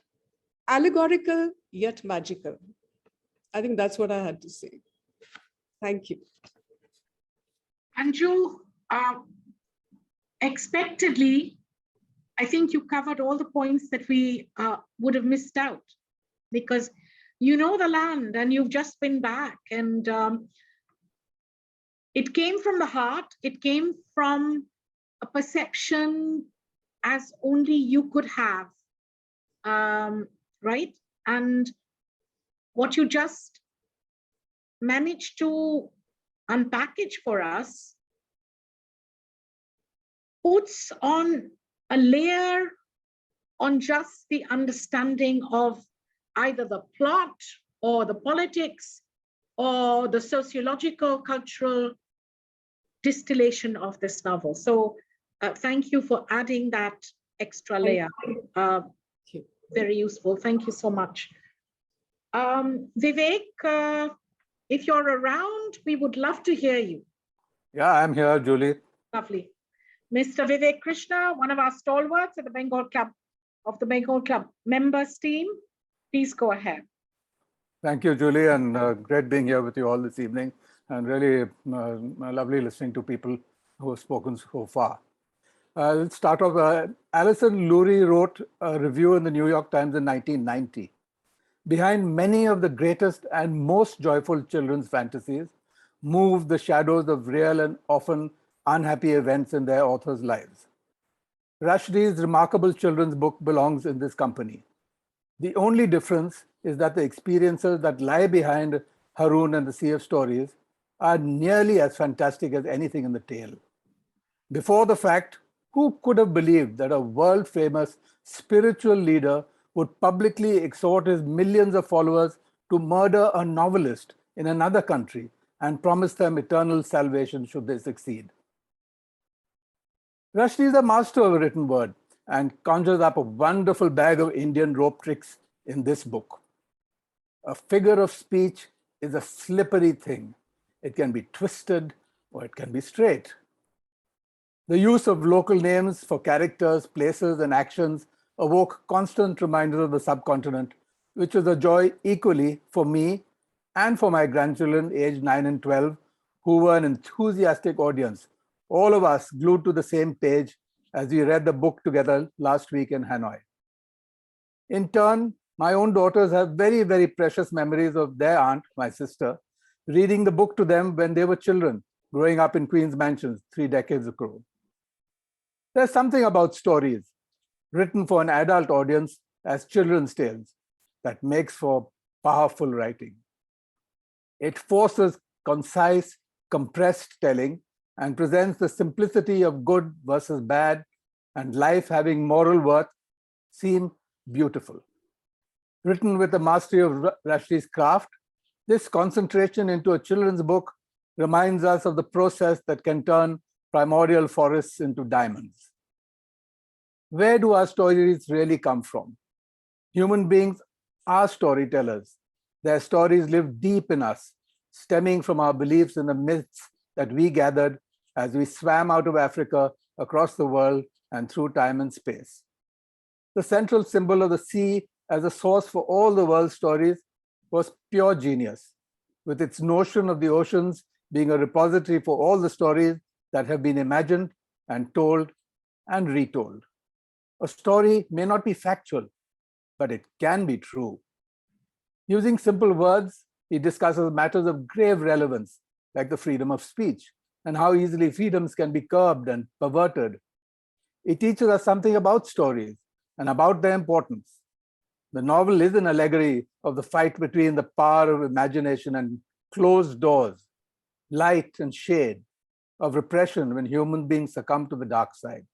allegorical yet magical. I think that's what I had to say. Thank you. Anju, expectedly, I think you covered all the points that we would have missed out, because you know the land and you've just been back, and it came from the heart. It came from a perception as only you could have, right? And what you just managed to unpackage for us puts on a layer on just the understanding of either the plot or the politics or the sociological, cultural distillation of this novel. So thank you for adding that extra layer. Very useful. Thank you so much. Vivek, if you're around, we would love to hear you. Yeah, I'm here, Julie. Lovely. Mr. Vivek Krishna, one of our stalwarts at the Bengal Club, of the Bengal Club members team, please go ahead. Thank you, Julie, and great being here with you all this evening, and really lovely listening to people who have spoken so far. Let's start off. Alison Lurie wrote a review in the New York Times in 1990. Behind many of the greatest and most joyful children's fantasies move the shadows of real and often unhappy events in their authors' lives. Rushdie's remarkable children's book belongs in this company. The only difference is that the experiences that lie behind Haroun and the Sea of Stories are nearly as fantastic as anything in the tale. Before the fact, who could have believed that a world-famous spiritual leader would publicly exhort his millions of followers to murder a novelist in another country and promise them eternal salvation should they succeed? Rushdie is a master of a written word and conjures up a wonderful bag of Indian rope tricks in this book. A figure of speech is a slippery thing. It can be twisted or it can be straight. The use of local names for characters, places, and actions awoke constant reminders of the subcontinent, which was a joy equally for me and for my grandchildren aged 9 and 12, who were an enthusiastic audience, all of us glued to the same page as we read the book together last week in Hanoi. In turn, my own daughters have very, very precious memories of their aunt, my sister, reading the book to them when they were children, growing up in Queen's Mansions 3 decades ago. There's something about stories written for an adult audience as children's tales that makes for powerful writing. It forces concise, compressed telling and presents the simplicity of good versus bad and life having moral worth seem beautiful. Written with the mastery of Rushdie's craft, this concentration into a children's book reminds us of the process that can turn primordial forests into diamonds. Where do our stories really come from? Human beings are storytellers. Their stories live deep in us, stemming from our beliefs in the myths that we gathered as we swam out of Africa, across the world, and through time and space. The central symbol of the sea as a source for all the world's stories was pure genius, with its notion of the oceans being a repository for all the stories that have been imagined and told and retold. A story may not be factual, but it can be true. Using simple words, he discusses matters of grave relevance, like the freedom of speech and how easily freedoms can be curbed and perverted. It teaches us something about stories and about their importance. The novel is an allegory of the fight between the power of imagination and closed doors, light and shade, of repression when human beings succumb to the dark side.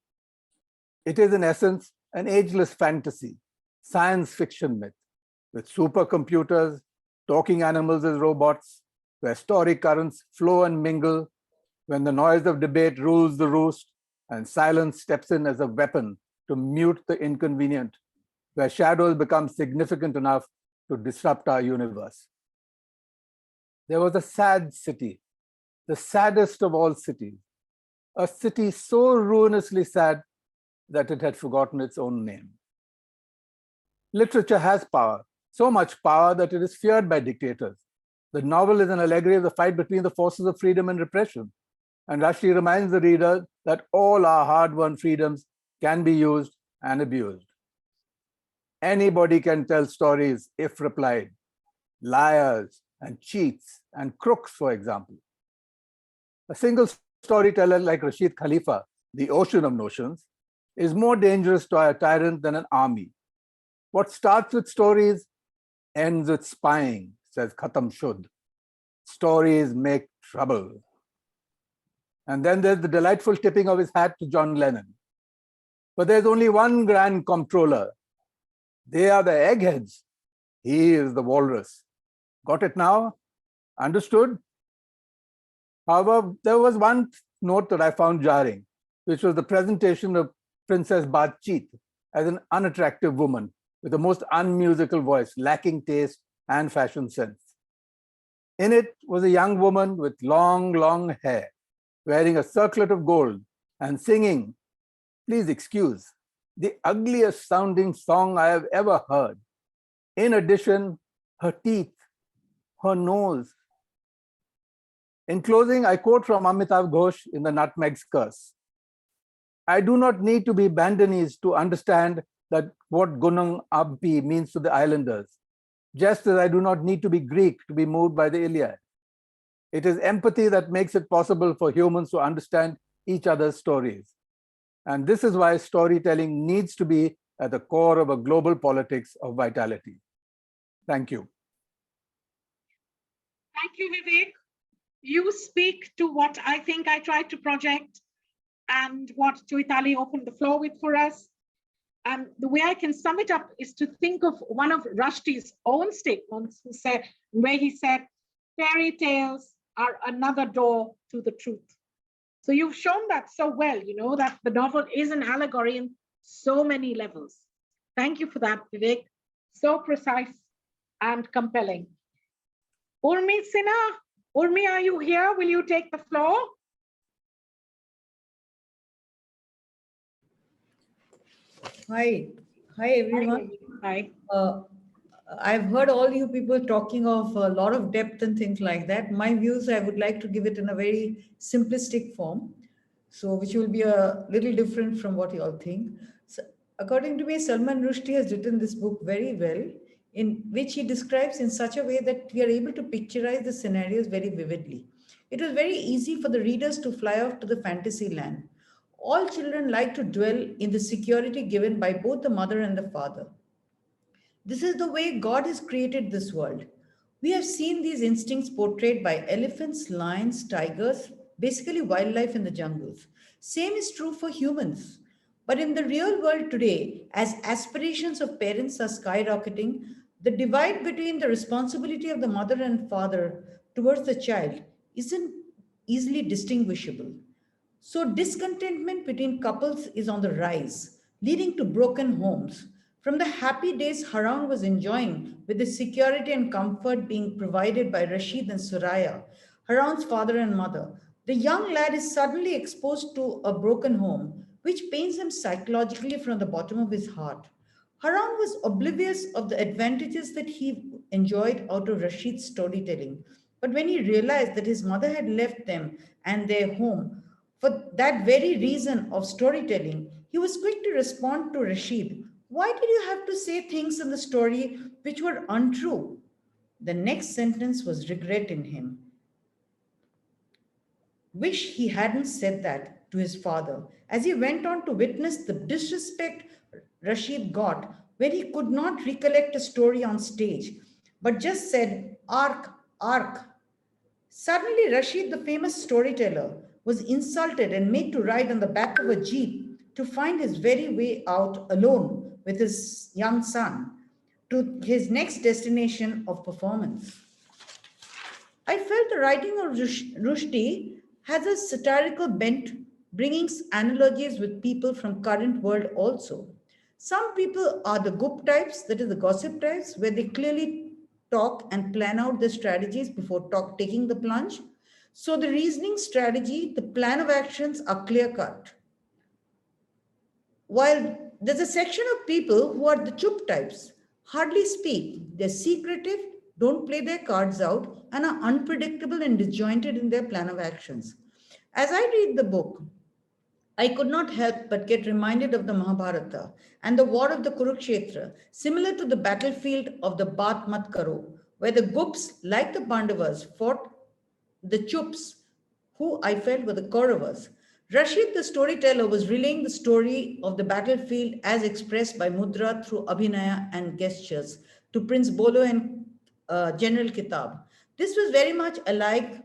It is, in essence, an ageless fantasy, science fiction myth, with supercomputers, talking animals as robots, where story currents flow and mingle, when the noise of debate rules the roost, and silence steps in as a weapon to mute the inconvenient, where shadows become significant enough to disrupt our universe. There was a sad city, the saddest of all cities, a city so ruinously sad that it had forgotten its own name. Literature has power, so much power that it is feared by dictators. The novel is an allegory of the fight between the forces of freedom and repression. And Rushdie reminds the reader that all our hard-won freedoms can be used and abused. Anybody can tell stories if replied. Liars and cheats and crooks, for example. A single storyteller like Rashid Khalifa, the ocean of notions, is more dangerous to a tyrant than an army. What starts with stories ends with spying, says Khatam Shud. Stories make trouble. And then there's the delightful tipping of his hat to John Lennon. But there's only one grand comptroller. They are the eggheads. He is the walrus. Got it now? Understood? However, there was one note that I found jarring, which was the presentation of Princess Batcheet as an unattractive woman with a most unmusical voice, lacking taste and fashion sense. In it was a young woman with long, long hair, wearing a circlet of gold and singing, please excuse, the ugliest sounding song I have ever heard. In addition, her teeth, her nose. In closing, I quote from Amitav Ghosh in The Nutmeg's Curse. I do not need to be Bandanese to understand that what Gunung Abpi means to the islanders, just as I do not need to be Greek to be moved by the Iliad. It is empathy that makes it possible for humans to understand each other's stories. And this is why storytelling needs to be at the core of a global politics of vitality. Thank you. Thank you, Vivek. You speak to what I think I tried to project and what Tuitali opened the floor with for us. And the way I can sum it up is to think of one of Rushdie's own statements where he said, fairy tales are another door to the truth. So you've shown that so well, that the novel is an allegory in so many levels. Thank you for that, Vivek. So precise and compelling. Urmi Sinha, Urmi, are you here? Will you take the floor? Hi, everyone. Hi. I've heard all you people talking of a lot of depth and things like that. My views, I would like to give it in a very simplistic form, so which will be a little different from what you all think. So, according to me, Salman Rushdie has written this book very well, in which he describes in such a way that we are able to picturize the scenarios very vividly. It was very easy for the readers to fly off to the fantasy land. All children like to dwell in the security given by both the mother and the father. This is the way God has created this world. We have seen these instincts portrayed by elephants, lions, tigers, basically wildlife in the jungles. Same is true for humans. But in the real world today, as aspirations of parents are skyrocketing, the divide between the responsibility of the mother and father towards the child isn't easily distinguishable. So discontentment between couples is on the rise, leading to broken homes. From the happy days Haroun was enjoying with the security and comfort being provided by Rashid and Suraya, Haroun's father and mother, the young lad is suddenly exposed to a broken home, which pains him psychologically from the bottom of his heart. Haroun was oblivious of the advantages that he enjoyed out of Rashid's storytelling. But when he realized that his mother had left them and their home for that very reason of storytelling, he was quick to respond to Rashid. Why did you have to say things in the story which were untrue? The next sentence was regret in him. Wish he hadn't said that to his father, as he went on to witness the disrespect Rashid got when he could not recollect a story on stage, but just said, Ark, Ark. Suddenly, Rashid, the famous storyteller, was insulted and made to ride on the back of a jeep to find his very way out alone with his young son to his next destination of performance. I felt the writing of Rushdie has a satirical bent, bringing analogies with people from current world also. Some people are the goop types, that is the gossip types, where they clearly talk and plan out their strategies before taking the plunge. So the reasoning strategy, the plan of actions are clear cut. While there's a section of people who are the chup types, hardly speak, they're secretive, don't play their cards out, and are unpredictable and disjointed in their plan of actions. As I read the book, I could not help but get reminded of the Mahabharata and the war of the Kurukshetra, similar to the battlefield of the Baat Mat Karo, where the Gups, like the Pandavas, fought the Chups, who I felt were the Kauravas. Rashid, the storyteller, was relaying the story of the battlefield as expressed by Mudra through Abhinaya and gestures to Prince Bolo and General Kitab. This was very much alike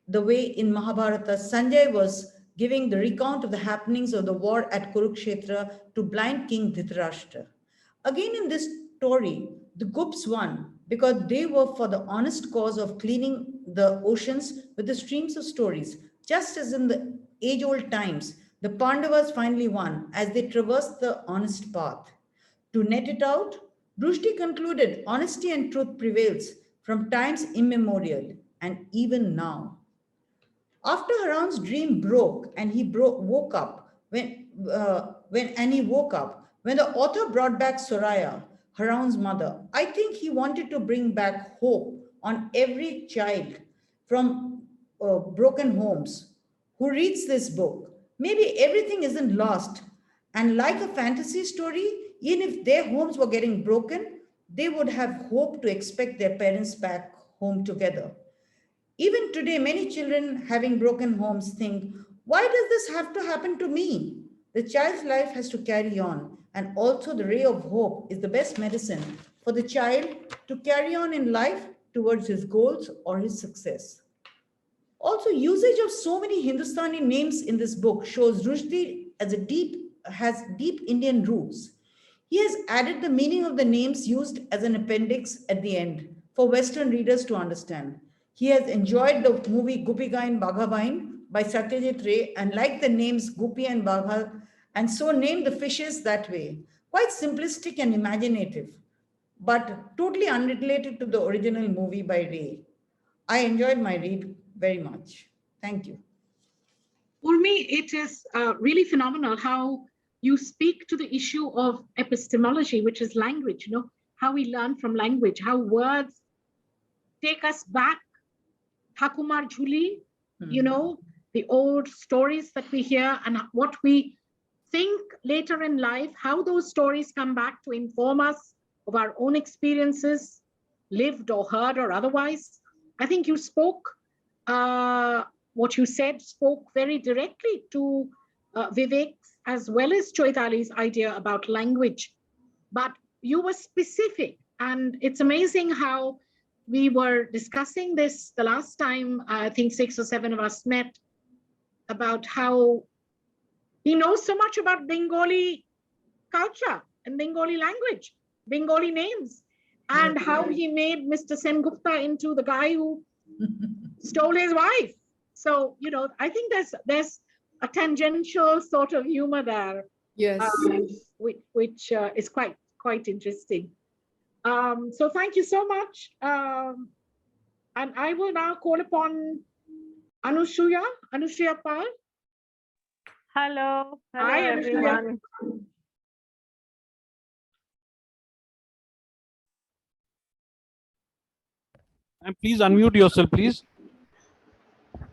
the way in Mahabharata, Sanjay was giving the recount of the happenings of the war at Kurukshetra to blind King Dhritarashtra. Again, in this story, the Gups won because they were for the honest cause of cleaning the oceans with the streams of stories. Just as in the age old times, the Pandavas finally won as they traversed the honest path. To net it out, Rushdie concluded honesty and truth prevails from times immemorial and even now. After Haroun's dream broke and he woke up, when he woke up, when the author brought back Soraya, Haroun's mother, I think he wanted to bring back hope on every child from broken homes who reads this book. Maybe everything isn't lost, and like a fantasy story, even if their homes were getting broken, they would have hope to expect their parents back home together. Even today, many children having broken homes think, why does this have to happen to me? The child's life has to carry on, and also the ray of hope is the best medicine for the child to carry on in life towards his goals or his success. Also, usage of so many Hindustani names in this book shows Rushdie has deep Indian roots. He has added the meaning of the names used as an appendix at the end for Western readers to understand. He has enjoyed the movie Gupika and Baghabain by Satyajit Ray and liked the names Gupi and Bagha, and so named the fishes that way. Quite simplistic and imaginative, but totally unrelated to the original movie by Ray. I enjoyed my read very much. Thank you. Urmi, it is really phenomenal how you speak to the issue of epistemology, which is language, how we learn from language, how words take us back. Thakumar Jhuli, the old stories that we hear and what we think later in life, how those stories come back to inform us of our own experiences, lived or heard or otherwise. I think you spoke, what you said spoke very directly to Vivek's as well as Choitali's idea about language. But you were specific, and it's amazing how we were discussing this the last time, I think 6 or 7 of us met, about how he knows so much about Bengali culture and Bengali language, Bengali names, and how he made Mr. Sengupta into the guy who stole his wife. So, I think there's a tangential sort of humor there, Yes. which is quite interesting. So thank you so much. And I will now call upon Anushya Pal. Hello, hello Hi, Anushya. everyone. And please unmute yourself, please.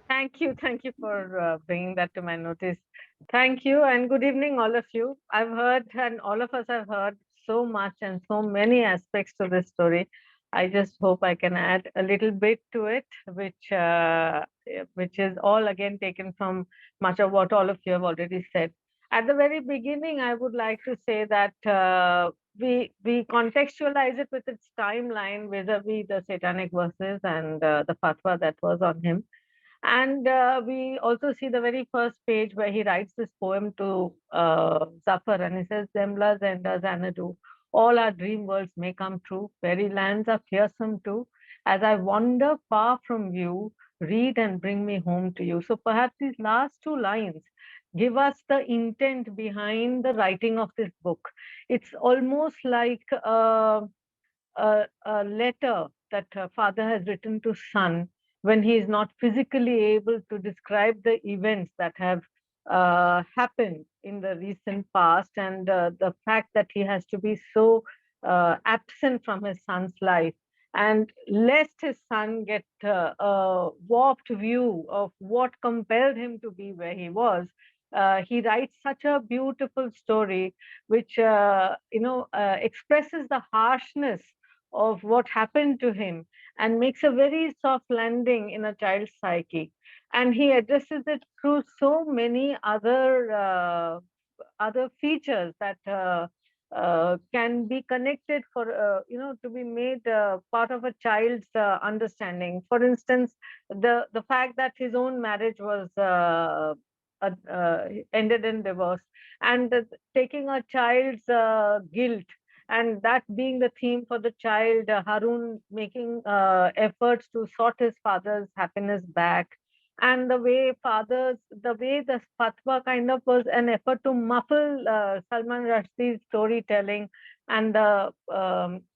Thank you for bringing that to my notice. Thank you, and good evening, all of you. I've heard, and all of us have heard so much and so many aspects to this story. I just hope I can add a little bit to it, which is all again taken from much of what all of you have already said. At the very beginning, I would like to say that we contextualize it with its timeline vis-a-vis the satanic verses and the fatwa that was on him. And we also see the very first page where he writes this poem to Zafar, and he says, Zemla Zenda Xanadu, all our dream worlds may come true, fairy lands are fearsome too. As I wander far from you, read and bring me home to you. So perhaps these last two lines give us the intent behind the writing of this book. It's almost like a letter that father has written to son when he is not physically able to describe the events that have happened in the recent past, and the fact that he has to be so absent from his son's life, and lest his son get a warped view of what compelled him to be where he was. He writes such a beautiful story which expresses the harshness of what happened to him and makes a very soft landing in a child's psyche. And he addresses it through so many other features that can be connected for to be made part of a child's understanding. For instance, the fact that his own marriage was ended in divorce, and taking a child's guilt, and that being the theme for the child, Haroun making efforts to sort his father's happiness back, and the way the fatwa kind of was an effort to muffle Salman Rushdie's storytelling, and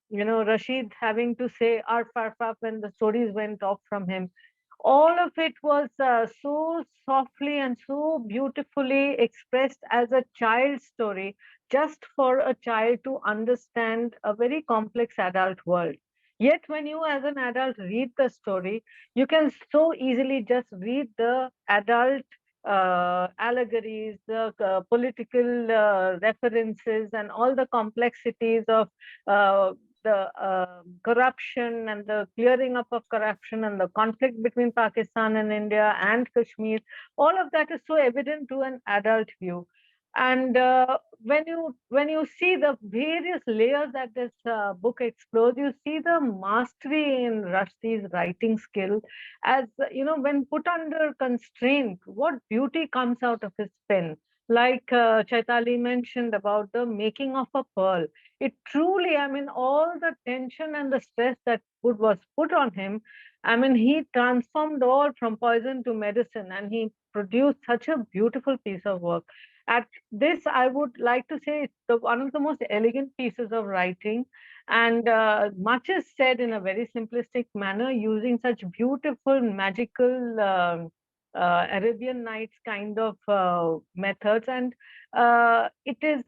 Rashid having to say arf arf arf when the stories went off from him. All of it was so softly and so beautifully expressed as a child's story, just for a child to understand a very complex adult world. Yet, when you as an adult read the story, you can so easily just read the adult allegories, the political references, and all the complexities of the corruption and the clearing up of corruption and the conflict between Pakistan and India and Kashmir. All of that is so evident to an adult view. And when you see the various layers that this book explores, you see the mastery in Rushdie's writing skill. As when put under constraint, what beauty comes out of his pen. Like Chaitali mentioned about the making of a pearl. It truly, I mean, all the tension and the stress that was put on him, I mean, he transformed all from poison to medicine, and he produced such a beautiful piece of work. At this, I would like to say it's one of the most elegant pieces of writing, and much is said in a very simplistic manner, using such beautiful, magical Arabian Nights kind of methods, and it is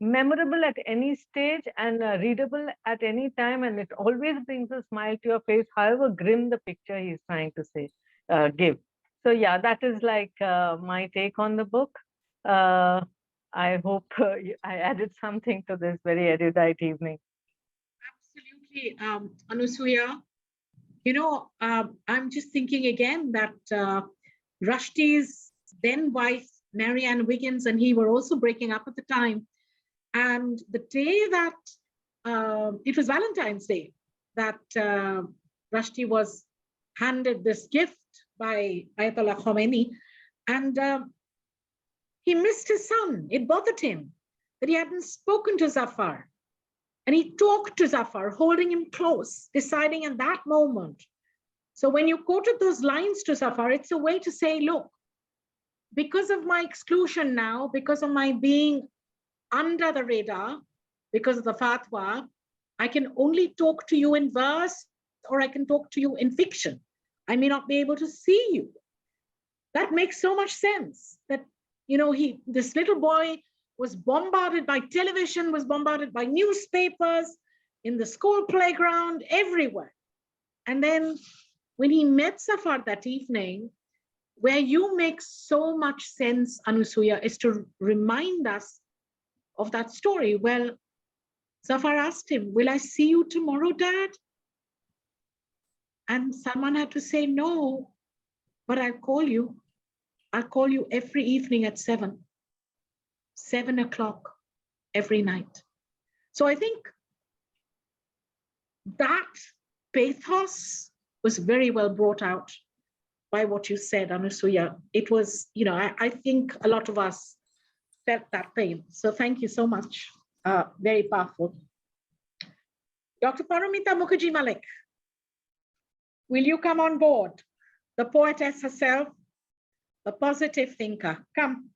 memorable at any stage and readable at any time, and it always brings a smile to your face, however grim the picture he's trying to give. So yeah, that is like my take on the book. I hope I added something to this very erudite evening. Absolutely, Anusuya. I'm just thinking again that Rushdie's then wife, Marianne Wiggins, and he were also breaking up at the time. And the day that, it was Valentine's Day, that Rushdie was handed this gift by Ayatollah Khomeini, and he missed his son. It bothered him that he hadn't spoken to Zafar. And he talked to Zafar, holding him close, deciding in that moment. So when you quoted those lines to Zafar, it's a way to say, look, because of my exclusion now, because of my being under the radar, because of the fatwa, I can only talk to you in verse or I can talk to you in fiction. I may not be able to see you. That makes so much sense that, you know, this little boy was bombarded by television, was bombarded by newspapers, in the school playground, everywhere. And then when he met Safar that evening, where you make so much sense, Anusuya, is to remind us of that story. Well, Safar asked him, will I see you tomorrow, Dad? And Salman had to say, no, but I'll call you. I'll call you every evening at 7 o'clock every night. So I think that pathos was very well brought out by what you said, Anusuya. It was, you know, I think a lot of us felt that pain. So thank you so much. Very powerful. Dr. Paramita Mukherjee Malik, will you come on board? The poetess herself, the positive thinker. Come.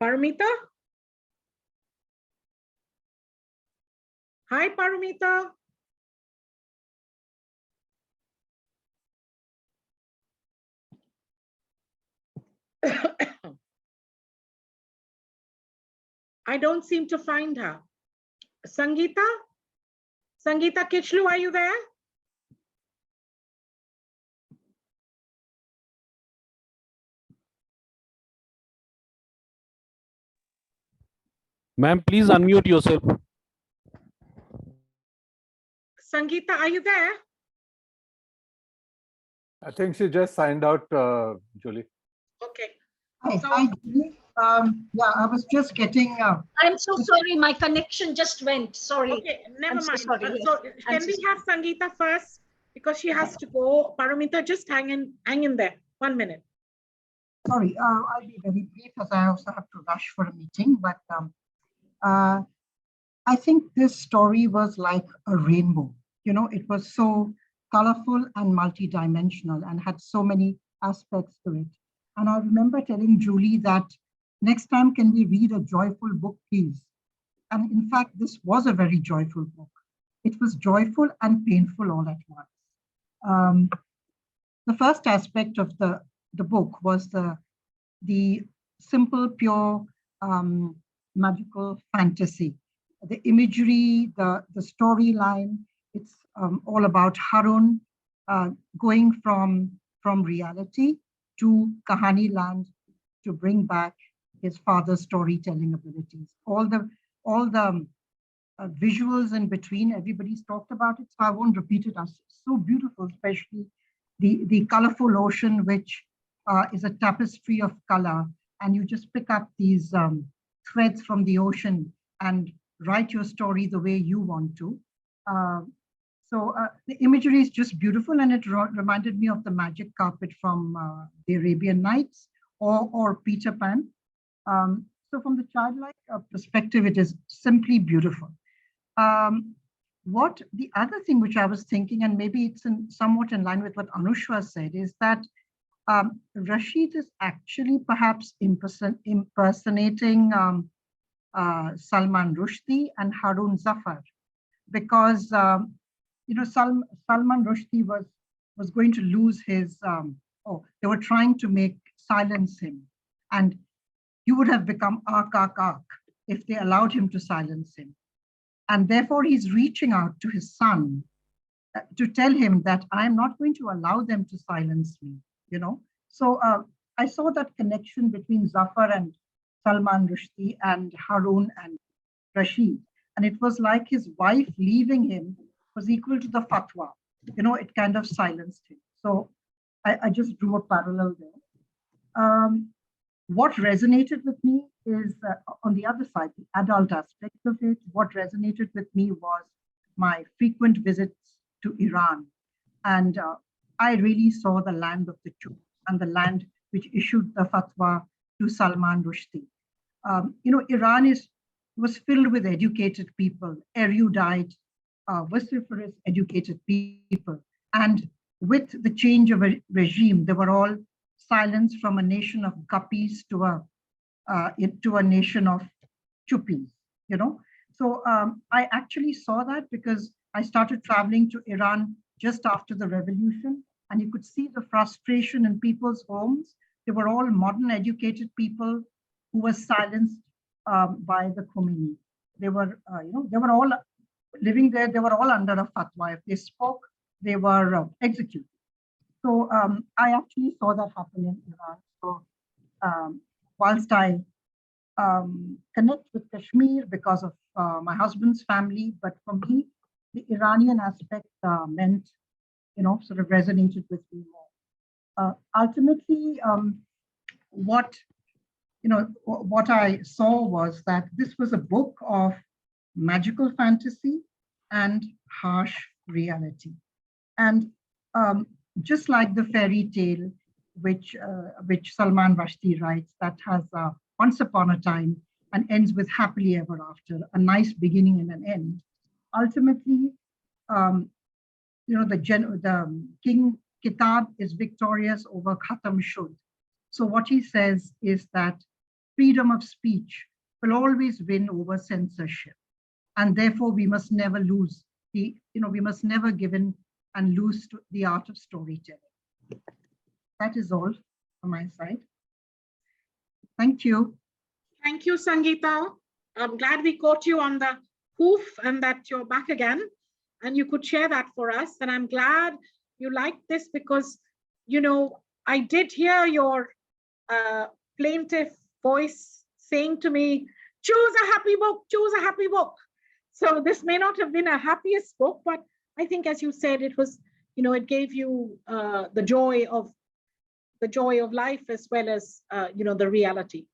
Paramita? Hi, Paramita. I don't seem to find her. Sangeeta? Sangeeta Kichlu, are you there? Ma'am, please unmute yourself. Sangeeta, are you there? I think she just signed out, Julie. Okay. Hi, So- hi, Julie. Yeah, I was just getting. I'm so sorry, my connection just went. Sorry. Okay, never I'm so mind. sorry, yes. So I'm can so we have Sangeeta first? Because she has to go. Paramita, just hang in there. 1 minute. Sorry, I'll be very brief as I also have to rush for a meeting. But I think this story was like a rainbow. You know, it was so colorful and multidimensional and had so many aspects to it. And I remember telling Julie that next time, can we read a joyful book, please? And in fact, this was a very joyful book. It was joyful and painful all at once. The first aspect of the book was the simple, pure, magical fantasy. The imagery, the storyline, it's all about Haroun going from reality to Kahani land to bring back his father's storytelling abilities. All the visuals in between, everybody's talked about it, so I won't repeat it. It's so beautiful, especially the colorful ocean, which is a tapestry of color, and you just pick up these threads from the ocean and write your story the way you want to. So the imagery is just beautiful, and it reminded me of the magic carpet from the Arabian Nights or Peter Pan. So from the childlike perspective, it is simply beautiful. What the other thing which I was thinking, and maybe it's somewhat in line with what Anushka said, is that Rashid is actually perhaps impersonating Salman Rushdie and Haroun Zafar, because you know, Salman Rushdie was going to lose his. They were trying to silence him, and he would have become ark if they allowed him to silence him. And therefore, he's reaching out to his son to tell him that I'm not going to allow them to silence me, you know. So I saw that connection between Zafar and Salman Rushdie and Haroun and Rashid. And it was like his wife leaving him was equal to the fatwa. You know, it kind of silenced him. So I just drew a parallel there. What resonated with me is on the other side, the adult aspect of it. What resonated with me was my frequent visits to Iran. And I really saw the land of the truth and the land which issued the fatwa to Salman Rushdie. Iran was filled with educated people, erudite, vociferous educated people. And with the change of a regime, they were all silenced from a nation of guppies to a nation of chuppies, So I actually saw that because I started traveling to Iran just after the revolution, and you could see the frustration in people's homes. They were all modern educated people who were silenced by the Khomeini. They were, they were all living there. They were all under a fatwa. If they spoke, they were executed. So I actually saw that happen in Iran. So whilst I connect with Kashmir because of my husband's family, but for me, the Iranian aspect meant, sort of resonated with me more. Ultimately, what I saw was that this was a book of magical fantasy and harsh reality. And just like the fairy tale, which Salman Rushdie writes, that has once upon a time and ends with happily ever after, a nice beginning and an end. Ultimately, the King Kitab is victorious over Khatam Shud. So what he says is that freedom of speech will always win over censorship. And therefore we must never lose we must never give in and lose to the art of storytelling. That is all from my side. Thank you. Thank you, Sangeeta. I'm glad we caught you on the hoof and that you're back again and you could share that for us. And I'm glad you liked this because, I did hear your plaintive voice saying to me, choose a happy book, choose a happy book. So this may not have been a happiest book, but I think, as you said, it was, it gave you the joy of life as well as, the reality.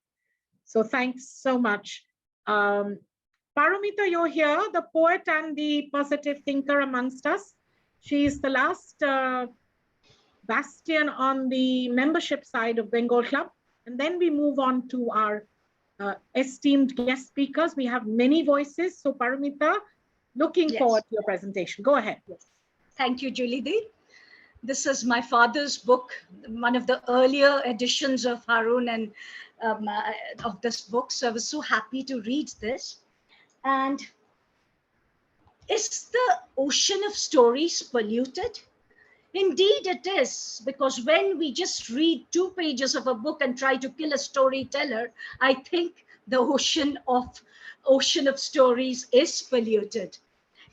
So thanks so much. Paramita, you're here, the poet and the positive thinker amongst us. She is the last bastion on the membership side of Bengal Club. And then we move on to our esteemed guest speakers. We have many voices. So Paramita, looking forward to your presentation. Go ahead. Yes. Thank you, Julie Di. This is my father's book, one of the earlier editions of Haroun and of this book. So I was so happy to read this. And is the ocean of stories polluted? Indeed it is, because when we just read 2 pages of a book and try to kill a storyteller, I think the ocean of stories is polluted.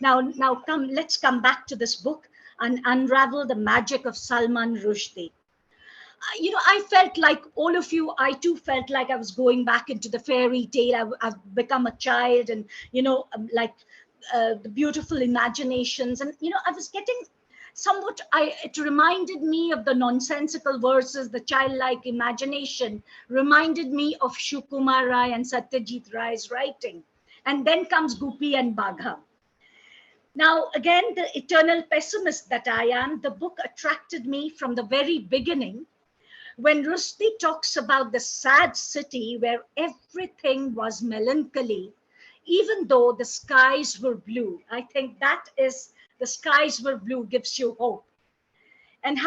Now let's come back to this book and unravel the magic of Salman Rushdie. I felt like all of you, I too felt like I was going back into the fairy tale. I've become a child and, the beautiful imaginations. And, I was getting somewhat, it reminded me of the nonsensical verses, the childlike imagination reminded me of Shukumar Rai and Satyajit Rai's writing. And then comes Gupi and Bagha. Now, again, the eternal pessimist that I am, the book attracted me from the very beginning. When Rushdie talks about the sad city where everything was melancholy, even though the skies were blue, I think that is, the skies were blue gives you hope. And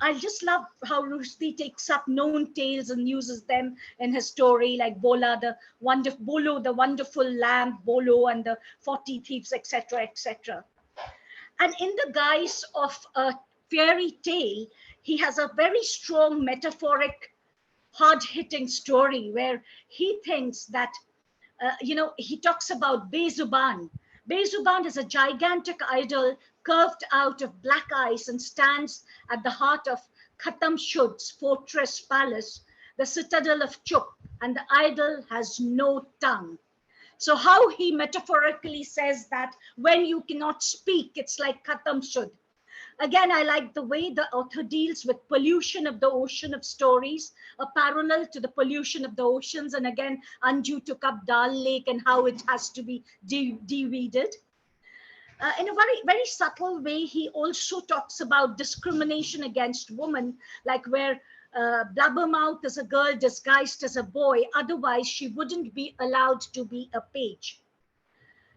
I just love how Rushdie takes up known tales and uses them in his story, like Bolo, the wonderful lamb, Bolo, and the 40 thieves, etc., etc. And in the guise of a fairy tale, he has a very strong metaphoric, hard-hitting story where he thinks that, he talks about Bezuban. Bezuban is a gigantic idol curved out of black ice and stands at the heart of Khatam Shud's fortress palace, the citadel of Chup, and the idol has no tongue. So how he metaphorically says that when you cannot speak, it's like Khatam Shud. Again, I like the way the author deals with pollution of the ocean of stories, a parallel to the pollution of the oceans. And again, Anju took up Dal Lake and how it has to be de-weeded. In a very, very subtle way, he also talks about discrimination against women, like where blabbermouth as a girl disguised as a boy. Otherwise, she wouldn't be allowed to be a page.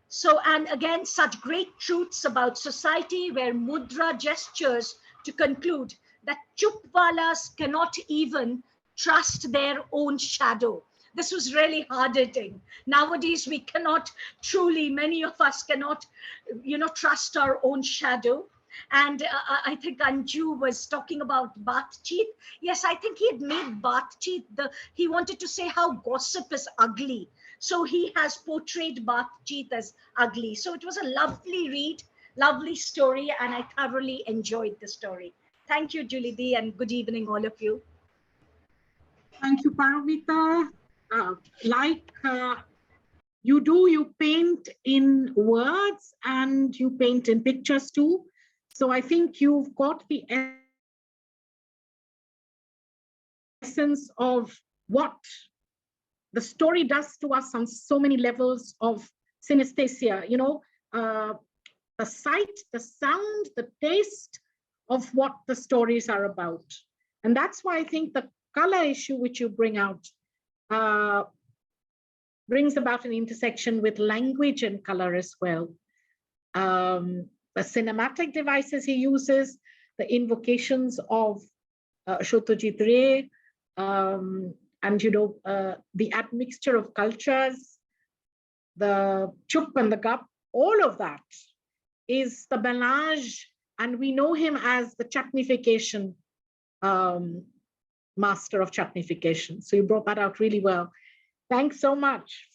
So, and again, such great truths about society where mudra gestures to conclude that chupwalas cannot even trust their own shadow. This was really hard hitting. Nowadays, we cannot truly, many of us cannot, trust our own shadow. And I think Anju was talking about Bathcheet. Yes, I think he had made Bathcheet, he wanted to say how gossip is ugly. So he has portrayed Bathcheet as ugly. So it was a lovely read, lovely story, and I thoroughly enjoyed the story. Thank you, Julie D, and good evening, all of you. Thank you, Paravita. You do, you paint in words and you paint in pictures too. So I think you've got the essence of what the story does to us on so many levels of synesthesia, the sight, the sound, the taste of what the stories are about. And that's why I think the color issue which you bring out brings about an intersection with language and color as well. The cinematic devices he uses, the invocations of Shotojit Ray, and the admixture of cultures, the chup and the gup, all of that is the mélange, and we know him as the chutnification master of chutnification. So you brought that out really well. Thanks so much.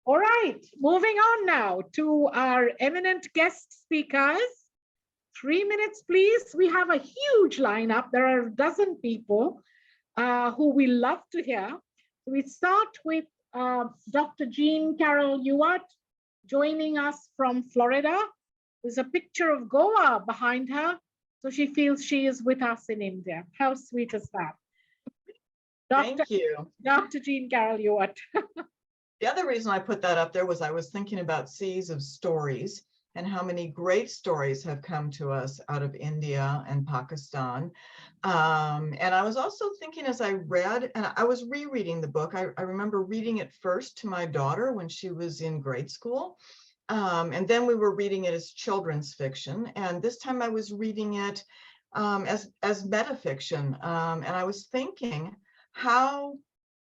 All right, moving on now to our eminent guest speakers. 3 minutes, please. We have a huge lineup. There are a dozen people who we love to hear. We start with Dr. Jean Carroll Ewart joining us from Florida. There's a picture of Goa behind her, so she feels she is with us in India. How sweet is that? Thank you. Dr. Jean Carroll Ewart. The other reason I put that up there was I was thinking about seas of stories and how many great stories have come to us out of India and Pakistan. And I was also thinking as I read, and I was rereading the book, I remember reading it first to my daughter when she was in grade school. And then we were reading it as children's fiction. And this time I was reading it as metafiction. And I was thinking how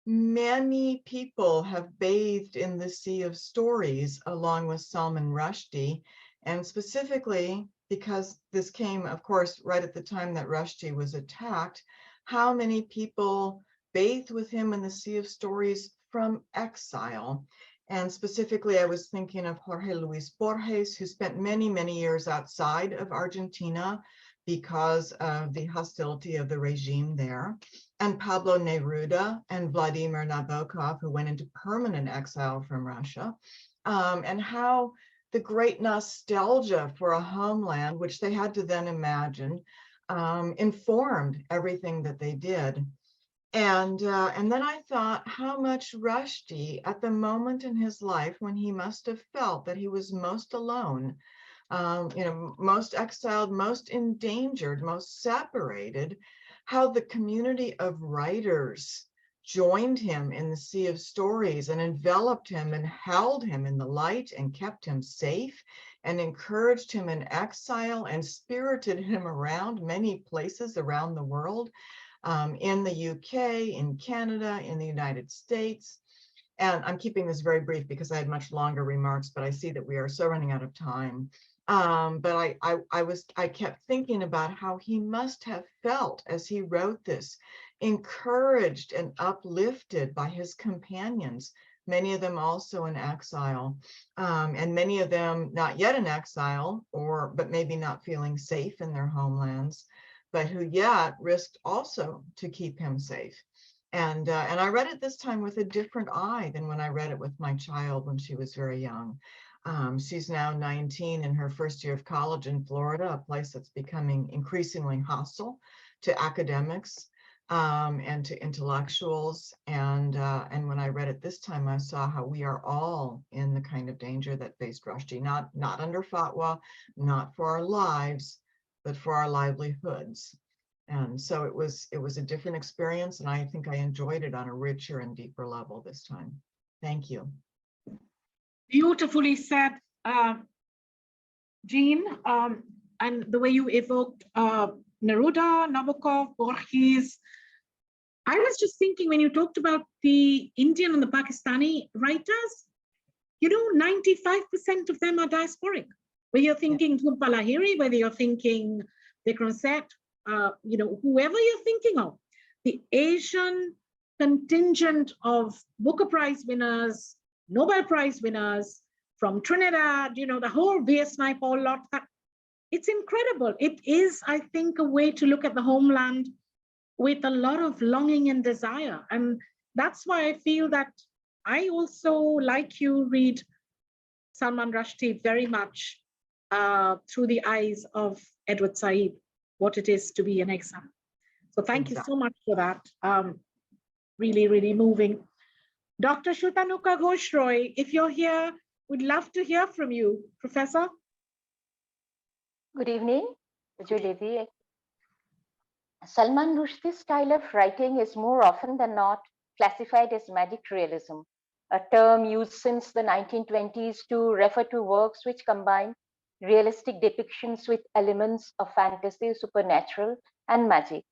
many people have bathed in the sea of stories along with Salman Rushdie, and specifically because this came, of course, right at the time that Rushdie was attacked, how many people bathed with him in the sea of stories from exile. And specifically, I was thinking of Jorge Luis Borges, who spent many, many years outside of Argentina because of the hostility of the regime there, and Pablo Neruda and Vladimir Nabokov, who went into permanent exile from Russia, and how the great nostalgia for a homeland, which they had to then imagine, informed everything that they did. And then I thought how much Rushdie, at the moment in his life when he must have felt that he was most alone, most exiled, most endangered, most separated, how the community of writers joined him in the sea of stories and enveloped him and held him in the light and kept him safe and encouraged him in exile and spirited him around many places around the world, in the UK, in Canada, in the United States. And I'm keeping this very brief because I had much longer remarks, but I see that we are so running out of time. But I kept thinking about how he must have felt as he wrote this, encouraged and uplifted by his companions, many of them also in exile, and many of them not yet in exile, but maybe not feeling safe in their homelands, but who yet risked also to keep him safe. And I read it this time with a different eye than when I read it with my child when she was very young. She's now 19 in her first year of college in Florida, a place that's becoming increasingly hostile to academics and to intellectuals. And when I read it this time, I saw how we are all in the kind of danger that faced Rushdie, not under fatwa, not for our lives, but for our livelihoods. And so it was a different experience, and I think I enjoyed it on a richer and deeper level this time. Thank you. Beautifully said, Jean, and the way you evoked Neruda, Nabokov, Borges. I was just thinking when you talked about the Indian and the Pakistani writers, 95% of them are diasporic. Whether you're thinking Jhumpa Lahiri, whether you're thinking Vikram Seth, whoever you're thinking of, the Asian contingent of Booker Prize winners, Nobel Prize winners from Trinidad, the whole V.S. Naipaul lot, it's incredible. It is, I think, a way to look at the homeland with a lot of longing and desire. And that's why I feel that I also, like you, read Salman Rushdie very much through the eyes of Edward Said, what it is to be an exile. So thank you so much for that. Really, really moving. Dr. Shutanuka Ghosh Roy, if you're here, we'd love to hear from you, Professor. Good evening, Julie. Salman Rushdie's style of writing is more often than not classified as magic realism, a term used since the 1920s to refer to works which combine realistic depictions with elements of fantasy, supernatural, and magic.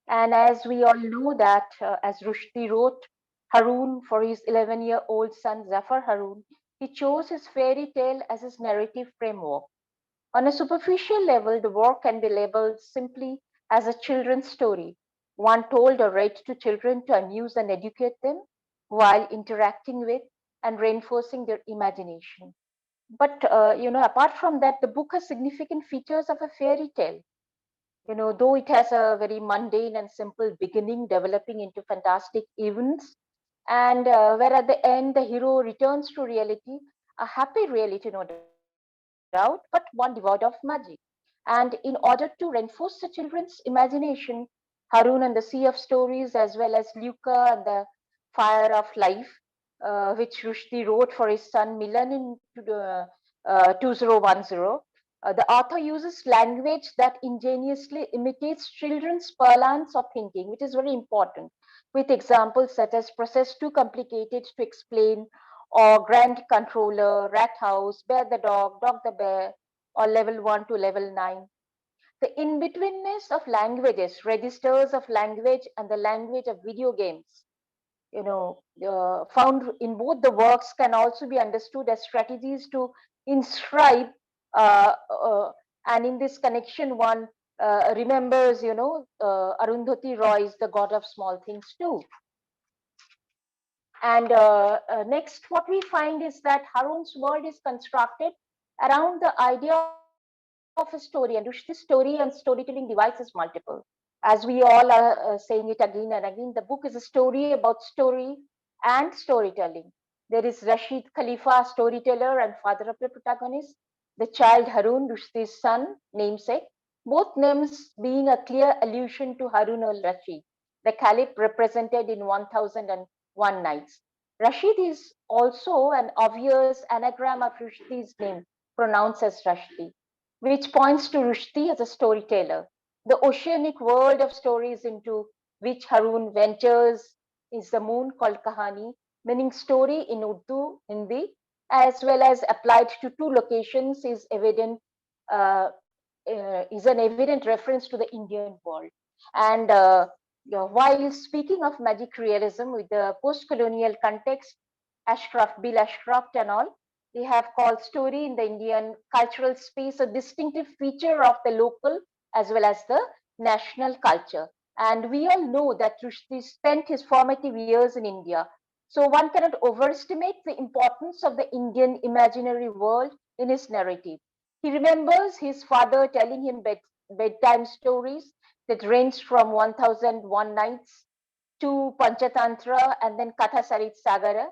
And as we all know that, as Rushdie wrote Haroun for his 11-year-old son Zafar Haroun, he chose his fairy tale as his narrative framework. On a superficial level, the work can be labeled simply as a children's story, one told or read to children to amuse and educate them while interacting with and reinforcing their imagination. But, apart from that, the book has significant features of a fairy tale. Though it has a very mundane and simple beginning developing into fantastic events, and where at the end the hero returns to reality, a happy reality, no doubt, but one devoid of magic. And in order to reinforce the children's imagination, Haroun and the Sea of Stories, as well as Luca and the Fire of Life, which Rushdie wrote for his son Milan in 2010, the author uses language that ingeniously imitates children's parlance of thinking, which is very important, with examples such as process too complicated to explain, or grand controller, rat house, bear the dog the bear, or level 1 to level 9. The in-betweenness of languages, registers of language and the language of video games, found in both the works can also be understood as strategies to inscribe, and in this connection, one remembers, Arundhati Roy's The God of Small Things too. And next, what we find is that Haroun's world is constructed around the idea of a story, and Rushdie's story and storytelling devices multiple. As we all are saying it again and again, the book is a story about story and storytelling. There is Rashid Khalifa, storyteller and father of the protagonist, the child Haroun, Rushdie's son, namesake, both names being a clear allusion to Haroun al-Rashid, the caliph represented in 1001 Nights. Rashid is also an obvious anagram of Rushdie's name, pronounced as Rushdie, which points to Rushdie as a storyteller. The oceanic world of stories into which Haroun ventures is the moon called Kahani, meaning story in Urdu, Hindi, as well as applied to two locations is evident. Is an evident reference to the Indian world. And while speaking of magic realism with the post-colonial context, Bill Ashcroft and all, they have called story in the Indian cultural space a distinctive feature of the local as well as the national culture. And we all know that Rushdie spent his formative years in India. So one cannot overestimate the importance of the Indian imaginary world in his narrative. He remembers his father telling him bedtime stories that ranged from 1001 Nights to Panchatantra and then Katha Sarit Sagara.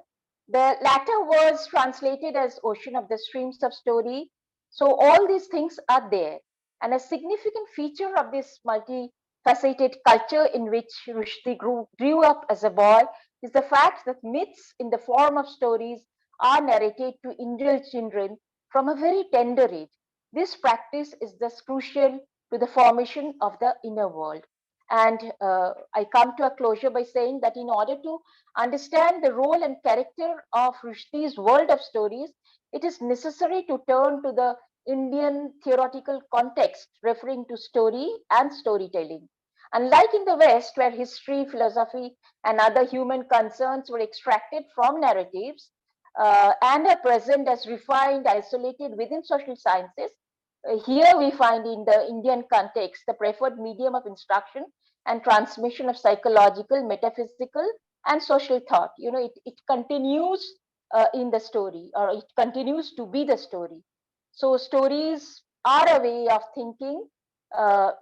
The latter was translated as Ocean of the Streams of Story. So all these things are there. And a significant feature of this multifaceted culture in which Rushdie grew up as a boy is the fact that myths in the form of stories are narrated to Indian children from a very tender age. This practice is thus crucial to the formation of the inner world. And I come to a closure by saying that in order to understand the role and character of Rushdie's world of stories, it is necessary to turn to the Indian theoretical context referring to story and storytelling. Unlike in the West, where history, philosophy, and other human concerns were extracted from narratives and are present as refined, isolated within social sciences, here we find in the Indian context the preferred medium of instruction and transmission of psychological, metaphysical, and social thought. You know, it continues in the story, or it continues to be the story. So stories are a way of thinking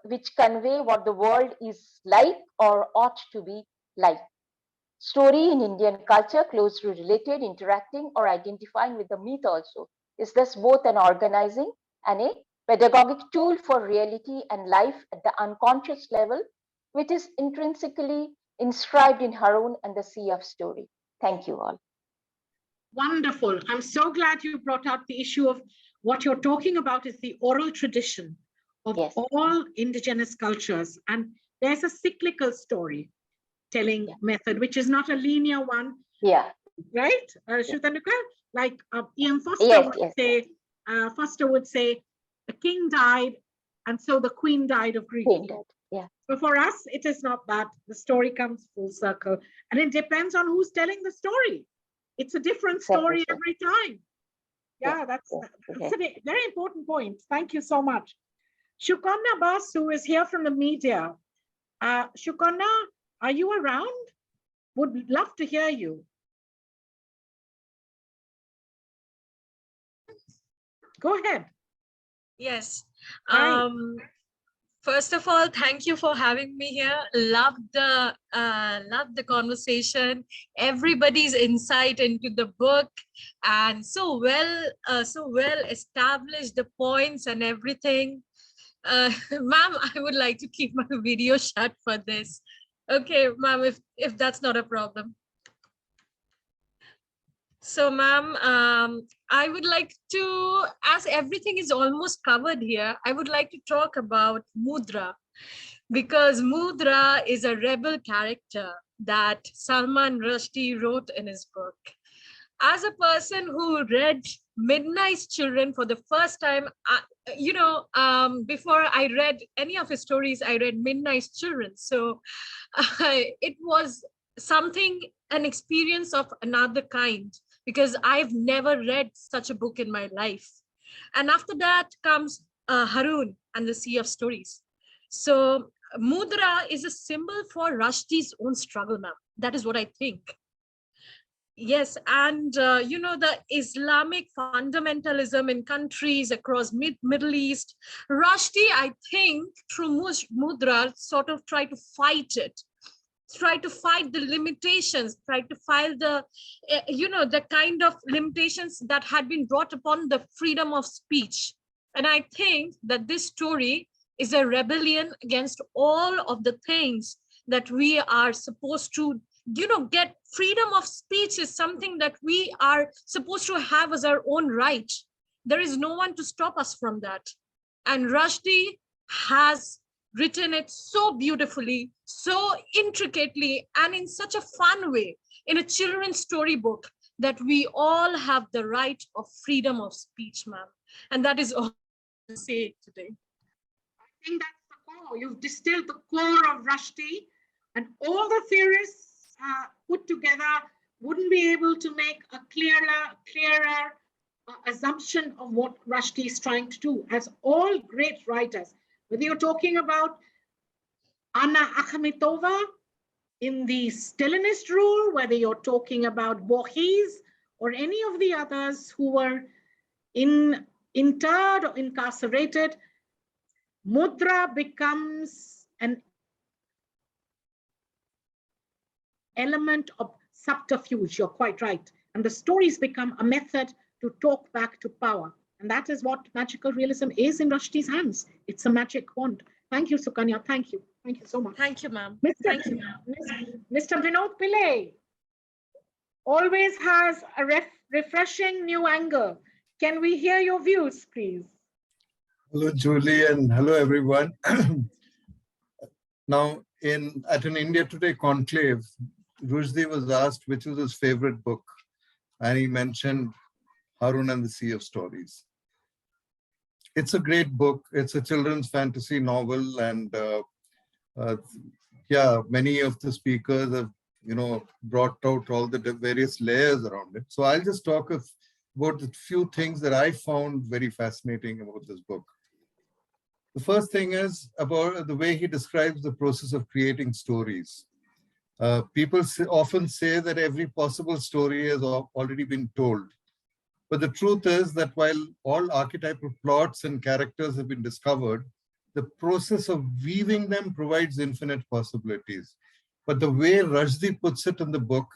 which convey what the world is like or ought to be like. Story in Indian culture, closely related, interacting, or identifying with the myth also, is thus both an organizing and a pedagogic tool for reality and life at the unconscious level, which is intrinsically inscribed in Haroun and the Sea of Story. Thank you all. Wonderful. I'm so glad you brought out the issue of what you're talking about is the oral tradition of all indigenous cultures. And there's a cyclical story telling method, which is not a linear one. Yeah. Right, Shutanuka? Like Ian Foster Foster would say, the king died, and so the queen died of grief. Yeah. So for us, it is not that. The story comes full circle, and it depends on who's telling the story. It's a different story every time. Yeah, that's a very important point. Thank you so much. Shukonna Bas, who is here from the media. Shukonna, are you around? Would love to hear you. Go ahead. Yes. First of all, thank you for having me here. Love the conversation, everybody's insight into the book, and so well established the points and everything. Ma'am, I would like to keep my video shut for this. Okay, ma'am, if that's not a problem. So, ma'am, I would like to, as everything is almost covered here, I would like to talk about Mudra, because Mudra is a rebel character that Salman Rushdie wrote in his book. As a person who read Midnight's Children for the first time, before I read any of his stories, I read Midnight's Children. So it was an experience of another kind, because I've never read such a book in my life. And after that comes Haroun and the Sea of Stories. So Mudra is a symbol for Rushdie's own struggle, ma'am. That is what I think. Yes, and the Islamic fundamentalism in countries across Middle East, Rushdie, I think, through Mudra, sort of tried to fight it. Try to fight the limitations, try to fight the kind of limitations that had been brought upon the freedom of speech. And I think that this story is a rebellion against all of the things that we are supposed to, get. Freedom of speech is something that we are supposed to have as our own right. There is no one to stop us from that. And Rushdie has written it so beautifully, so intricately, and in such a fun way, in a children's storybook, that we all have the right of freedom of speech, ma'am. And that is all I say today. I think that's the core. You've distilled the core of Rushdie, and all the theorists put together wouldn't be able to make a clearer assumption of what Rushdie is trying to do. As all great writers, whether you're talking about Anna Akhmetova in the Stalinist rule, whether you're talking about Borges or any of the others who were interred or incarcerated, Mudra becomes an element of subterfuge. You're quite right. And the stories become a method to talk back to power. And that is what magical realism is in Rushdie's hands. It's a magic wand. Thank you, Sukanya. Thank you. Thank you so much. Thank you, ma'am. Mr. Vinod Pillai always has a refreshing new angle. Can we hear your views, please? Hello, Julie, and hello, everyone. Now, at an India Today conclave, Rushdie was asked which was his favorite book, and he mentioned Haroun and the Sea of Stories. It's a great book. It's a children's fantasy novel, and yeah, many of the speakers have, brought out all the various layers around it. So I'll just talk about a few things that I found very fascinating about this book. The first thing is about the way he describes the process of creating stories. People often say that every possible story has already been told. But the truth is that while all archetypal plots and characters have been discovered, the process of weaving them provides infinite possibilities. But the way Rushdie puts it in the book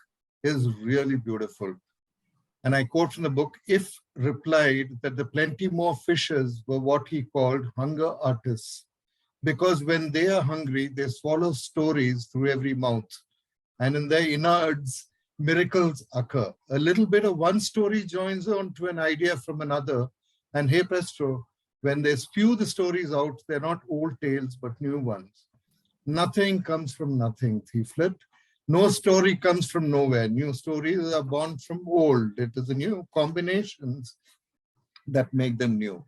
is really beautiful. And I quote from the book, "If replied that the plenty more fishes were what he called hunger artists, because when they are hungry, they swallow stories through every mouth, and in their innards, miracles occur. A little bit of one story joins on to an idea from another, and hey presto, when they spew the stories out, they're not old tales, but new ones. Nothing comes from nothing, Thieflet. No story comes from nowhere. New stories are born from old. It is the new combinations that make them new."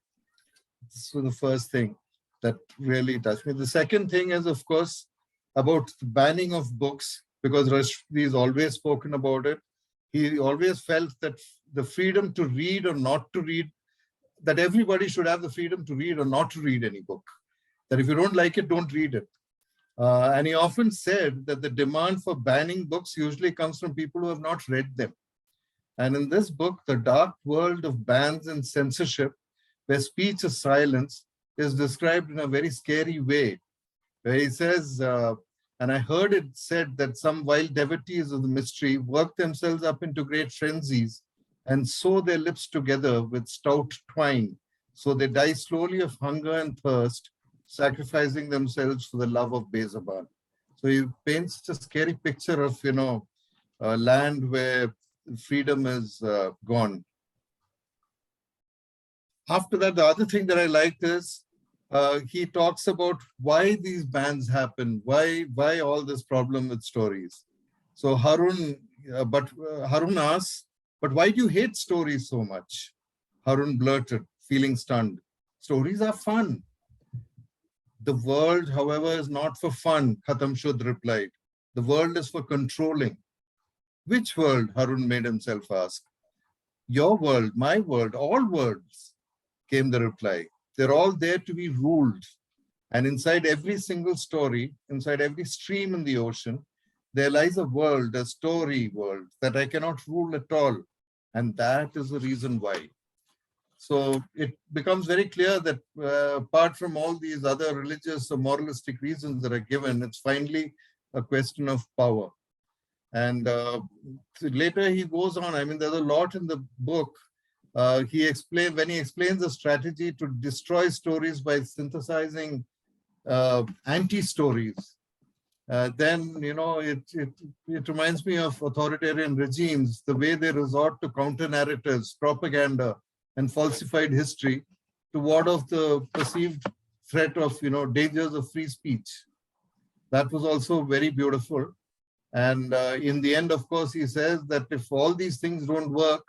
So the first thing that really touched me. The second thing is, of course, about the banning of books, because Rushdie has always spoken about it. He always felt that the freedom to read or not to read, that everybody should have the freedom to read or not to read any book. That if you don't like it, don't read it. And he often said that the demand for banning books usually comes from people who have not read them. And in this book, the dark world of bans and censorship, where speech is silence, is described in a very scary way, where he says, and I heard it said that some wild devotees of the mystery work themselves up into great frenzies and sew their lips together with stout twine. So they die slowly of hunger and thirst, sacrificing themselves for the love of Bezaban. So he paints a scary picture of, a land where freedom is gone. After that, the other thing that I liked is he talks about why these bans happen, why all this problem with stories. So Haroun asks, "But why do you hate stories so much?" Haroun blurted, feeling stunned, "Stories are fun." "The world, however, is not for fun," Khatam Shud replied. "The world is for controlling." "Which world?" Haroun made himself ask. "Your world, my world, all worlds," came the reply. "They're all there to be ruled. And inside every single story, inside every stream in the ocean, there lies a world, a story world that I cannot rule at all. And that is the reason why." So it becomes very clear that apart from all these other religious or moralistic reasons that are given, it's finally a question of power. And later he goes on, I mean, there's a lot in the book. When he explains the strategy to destroy stories by synthesizing anti-stories, then, it reminds me of authoritarian regimes, the way they resort to counter-narratives, propaganda, and falsified history to ward off the perceived threat of, dangers of free speech. That was also very beautiful. And in the end, of course, he says that if all these things don't work,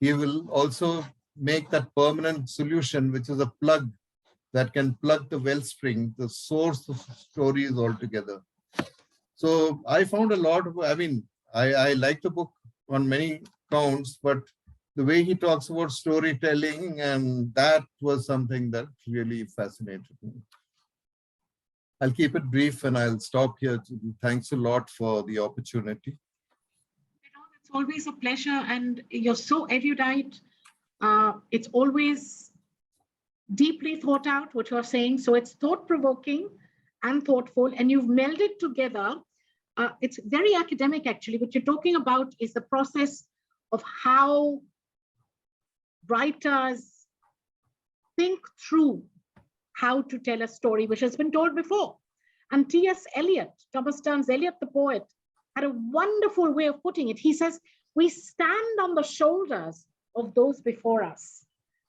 he will also make that permanent solution, which is a plug that can plug the wellspring, the source of stories altogether. So I found a lot of, I like the book on many counts, but the way he talks about storytelling, and that was something that really fascinated me. I'll keep it brief and I'll stop here. Thanks a lot for the opportunity. It's always a pleasure, and you're so erudite. It's always deeply thought out what you're saying. So it's thought-provoking and thoughtful, and you've melded together. It's very academic, actually. What you're talking about is the process of how writers think through how to tell a story which has been told before. And T.S. Eliot, Thomas Stearns Eliot, the poet, had a wonderful way of putting it. He says, "We stand on the shoulders of those before us,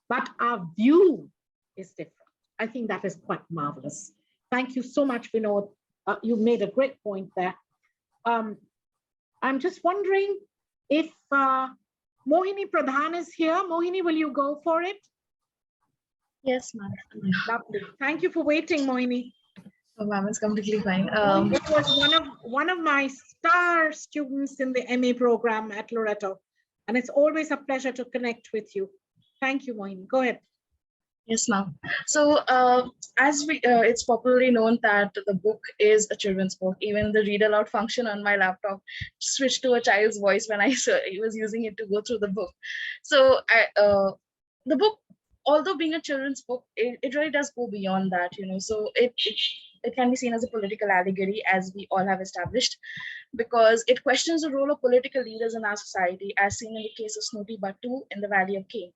but our view is different." I think that is quite marvelous. Thank you so much, Vinod. You made a great point there. I'm just wondering if Mohini Pradhan is here. Mohini, will you go for it? Yes, ma'am. Lovely. Thank you for waiting, Mohini. Oh, ma'am, it's completely fine. Mohini was one of my star students in the MA program at Loreto, and it's always a pleasure to connect with you. Thank you, Mohini. Go ahead. Yes, ma'am. So, as it's popularly known that the book is a children's book. Even the read aloud function on my laptop switched to a child's voice when I was using it to go through the book. So, the book, although being a children's book, it really does go beyond that, you know. So it can be seen as a political allegory, as we all have established, because it questions the role of political leaders in our society, as seen in the case of Snooty Batu in the Valley of Cane.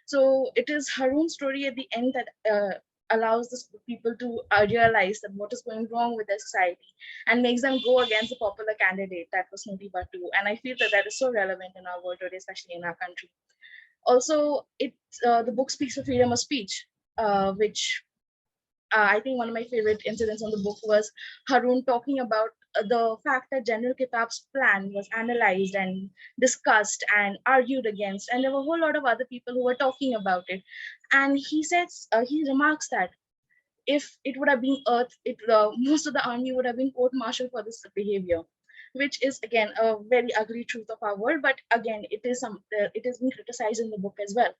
So it is Haroun's story at the end that allows the people to realize that what is going wrong with their society and makes them go against the popular candidate that was Snooty Batu. And I feel that that is so relevant in our world today, especially in our country. Also, the book speaks of freedom of speech, which I think one of my favorite incidents on the book was Haroun talking about the fact that General Kitab's plan was analyzed and discussed and argued against, and there were a whole lot of other people who were talking about it. And he remarks that if it would have been Earth, most of the army would have been court-martialed for this behavior, which is again a very ugly truth of our world. But again, it is being criticized in the book as well.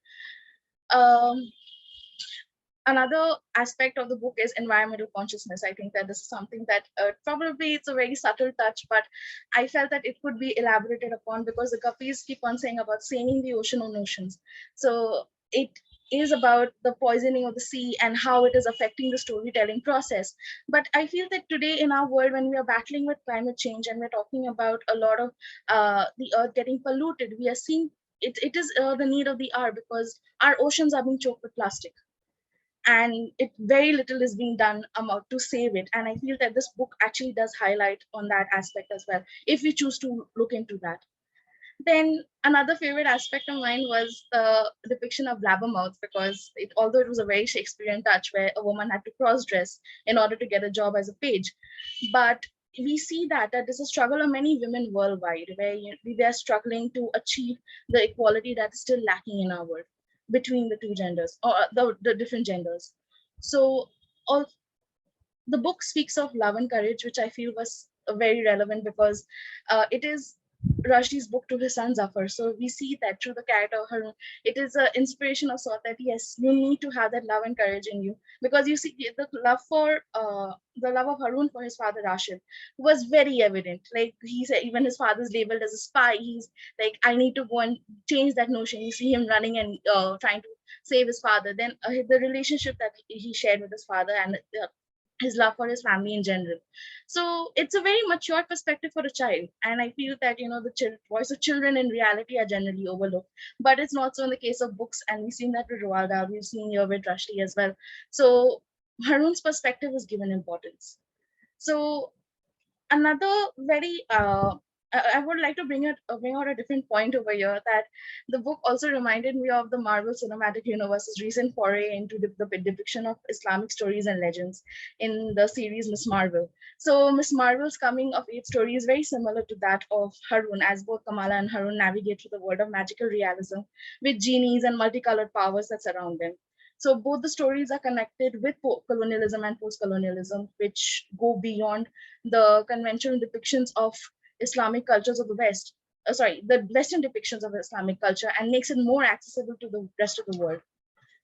Another aspect of the book is environmental consciousness. I think that this is something that probably it's a very subtle touch, but I felt that it could be elaborated upon because the Guppies keep on saying about saving the ocean on oceans. So it is about the poisoning of the sea and how it is affecting the storytelling process. But I feel that today in our world, when we are battling with climate change and we're talking about a lot of the earth getting polluted, we are seeing it is the need of the hour, because our oceans are being choked with plastic. And very little is being done to save it. And I feel that this book actually does highlight on that aspect as well, if we choose to look into that. Then another favorite aspect of mine was the depiction of blabbermouth, because although it was a very Shakespearean touch where a woman had to cross-dress in order to get a job as a page, but we see that there's a struggle of many women worldwide where they're struggling to achieve the equality that is still lacking in our world between the two genders, or the different genders. So the book speaks of love and courage, which I feel was very relevant because it is Rushdie's book to his son Zafar. So we see that through the character of Haroun, it is an inspiration of sort that yes, you need to have that love and courage in you, because you see the love of Haroun for his father Rashid was very evident. Like he said, even his father's labeled as a spy. He's like, I need to go and change that notion. You see him running and trying to save his father. Then the relationship that he shared with his father and his love for his family in general. So it's a very mature perspective for a child. And I feel that, the voice of children in reality are generally overlooked, but it's not so in the case of books. And we've seen that with Roald Dahl, we've seen here with Rushdie as well. So Haroun's perspective is given importance. So another very I would like to bring out a different point over here, that the book also reminded me of the Marvel Cinematic Universe's recent foray into the depiction of Islamic stories and legends in the series Miss Marvel. So Miss Marvel's coming of age story is very similar to that of Haroun, as both Kamala and Haroun navigate through the world of magical realism with genies and multicolored powers that surround them. So both the stories are connected with colonialism and post-colonialism, which go beyond the conventional depictions of Islamic cultures of the West, the Western depictions of Islamic culture, and makes it more accessible to the rest of the world.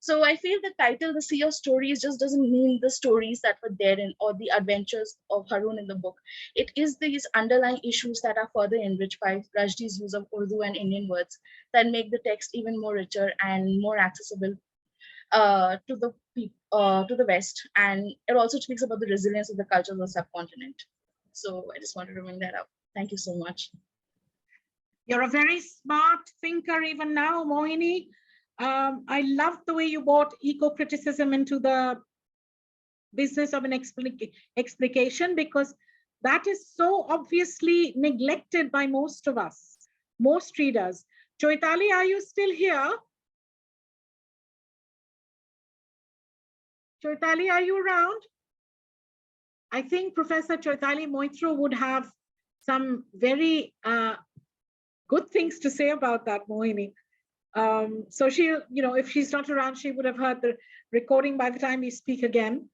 So I feel the title, The Sea of Stories, just doesn't mean the stories that were there or the adventures of Haroun in the book. It is these underlying issues that are further enriched by Rushdie's use of Urdu and Indian words that make the text even more richer and more accessible to the West. And it also speaks about the resilience of the culture of the subcontinent. So I just wanted to bring that up. Thank you so much. You're a very smart thinker even now, Mohini. I love the way you brought eco-criticism into the business of an explication, because that is so obviously neglected by most of us, most readers. Choitali, are you still here? Choitali, are you around? I think Professor Choitali Moitro would have some very good things to say about that, Mohini. So she, if she's not around, she would have heard the recording by the time we speak again.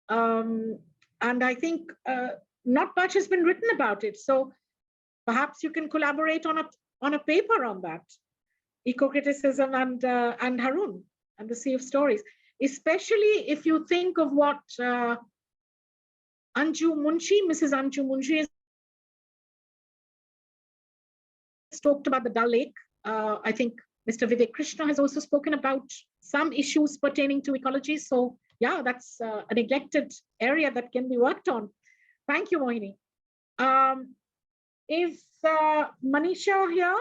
And I think not much has been written about it. So perhaps you can collaborate on a paper on that, eco-criticism and Haroun and the Sea of Stories, especially if you think of what Mrs. Anju Munshi has talked about the Dal Lake. I think Mr. Vivek Krishna has also spoken about some issues pertaining to ecology. So yeah, that's a neglected area that can be worked on. Thank you, Mohini. Is Manisha here?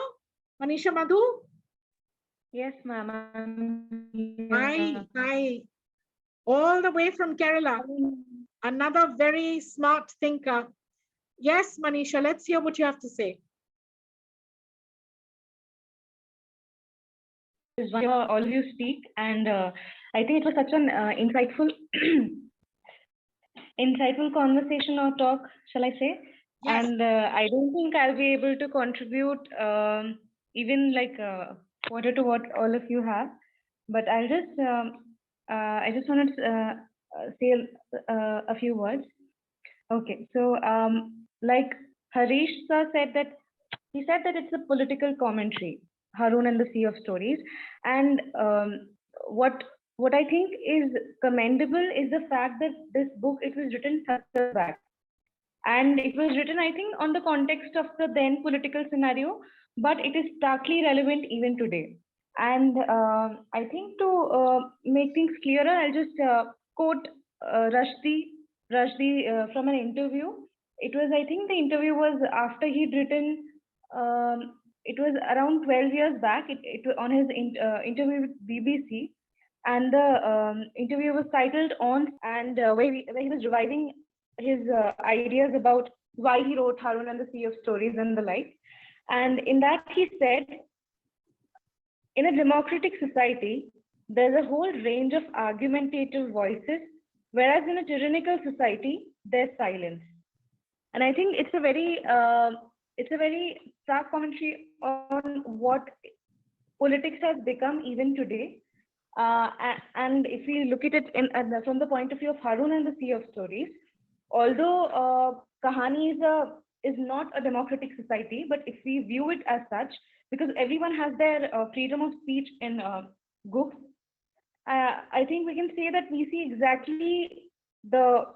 Manisha Madhu? Yes, ma'am. Hi. All the way from Kerala. Another very smart thinker. Yes, Manisha, let's hear what you have to say. All of you speak, and I think it was such an insightful conversation or talk, shall I say? Yes. And I don't think I'll be able to contribute even like quarter to what all of you have, but I just wanted to say a few words. Okay, so like Harish sir said that it's a political commentary, Haroun and the Sea of Stories, and what I think is commendable is the fact that this book, it was written such a back, and it was written, I think, on the context of the then political scenario, but it is starkly relevant even today. And I think to make things clearer, I'll just quote Rushdie from an interview. It was, I think the interview was after he'd written, it was around 12 years back, it was on his interview with BBC, and the interview was titled On, and where he was reviving his ideas about why he wrote Haroun and the Sea of Stories and the like. And in that he said, in a democratic society, there's a whole range of argumentative voices, whereas in a tyrannical society, there's silence. And I think it's a very stark commentary on what politics has become even today. And if we look at it from the point of view of Haroun and the Sea of Stories, although Kahani is not a democratic society, but if we view it as such, because everyone has their freedom of speech in books, I think we can say that we see exactly the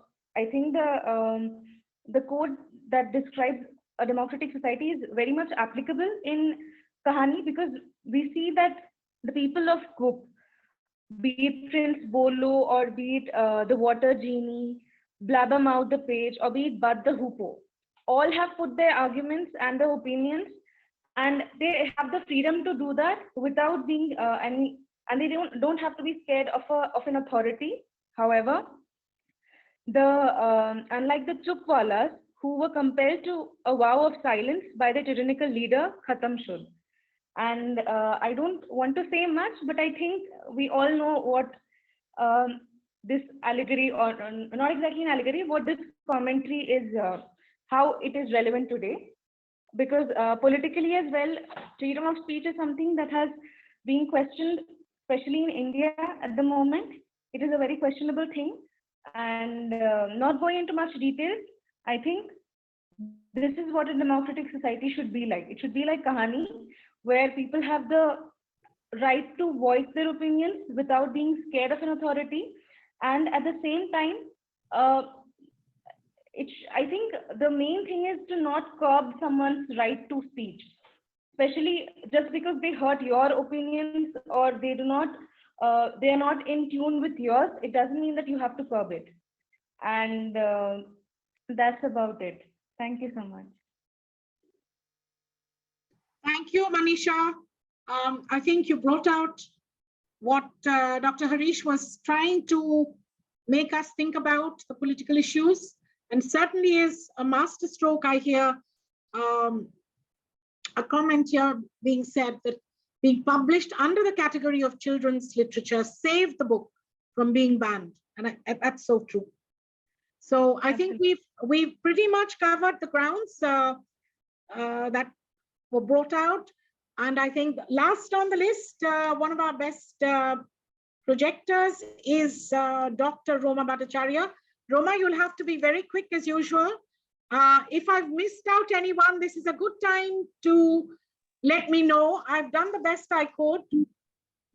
code that describes a democratic society is very much applicable in Kahani, because we see that the people of Cook, be it Prince Bolo or be it the water genie, Blabbermouth the page, or be it Bud the Hoopoe, all have put their arguments and their opinions, and they have the freedom to do that without being and they don't have to be scared of an authority. However, unlike the Chupwalas, who were compelled to a vow of silence by the tyrannical leader Khatam Shud. And I don't want to say much, but I think we all know what this allegory, or not exactly an allegory, what this commentary is, how it is relevant today. Because politically as well, freedom of speech is something that has been questioned, especially in India at the moment. It is a very questionable thing. And not going into much detail, I think this is what a democratic society should be like. It should be like Kahani, where people have the right to voice their opinions without being scared of an authority. And at the same time, I think the main thing is to not curb someone's right to speech, especially just because they hurt your opinions or they are not in tune with yours. It doesn't mean that you have to curb it. And that's about it. Thank you so much. Thank you, Manisha. I think you brought out what Dr. Harish was trying to make us think about, the political issues, and certainly is a masterstroke. I hear a comment here being said that being published under the category of children's literature saved the book from being banned. And that's so true. So I think we've pretty much covered the grounds that were brought out. And I think last on the list, one of our best projectors is Dr. Roma Bhattacharya. Roma, you'll have to be very quick as usual. If I've missed out anyone, this is a good time to let me know. I've done the best I could,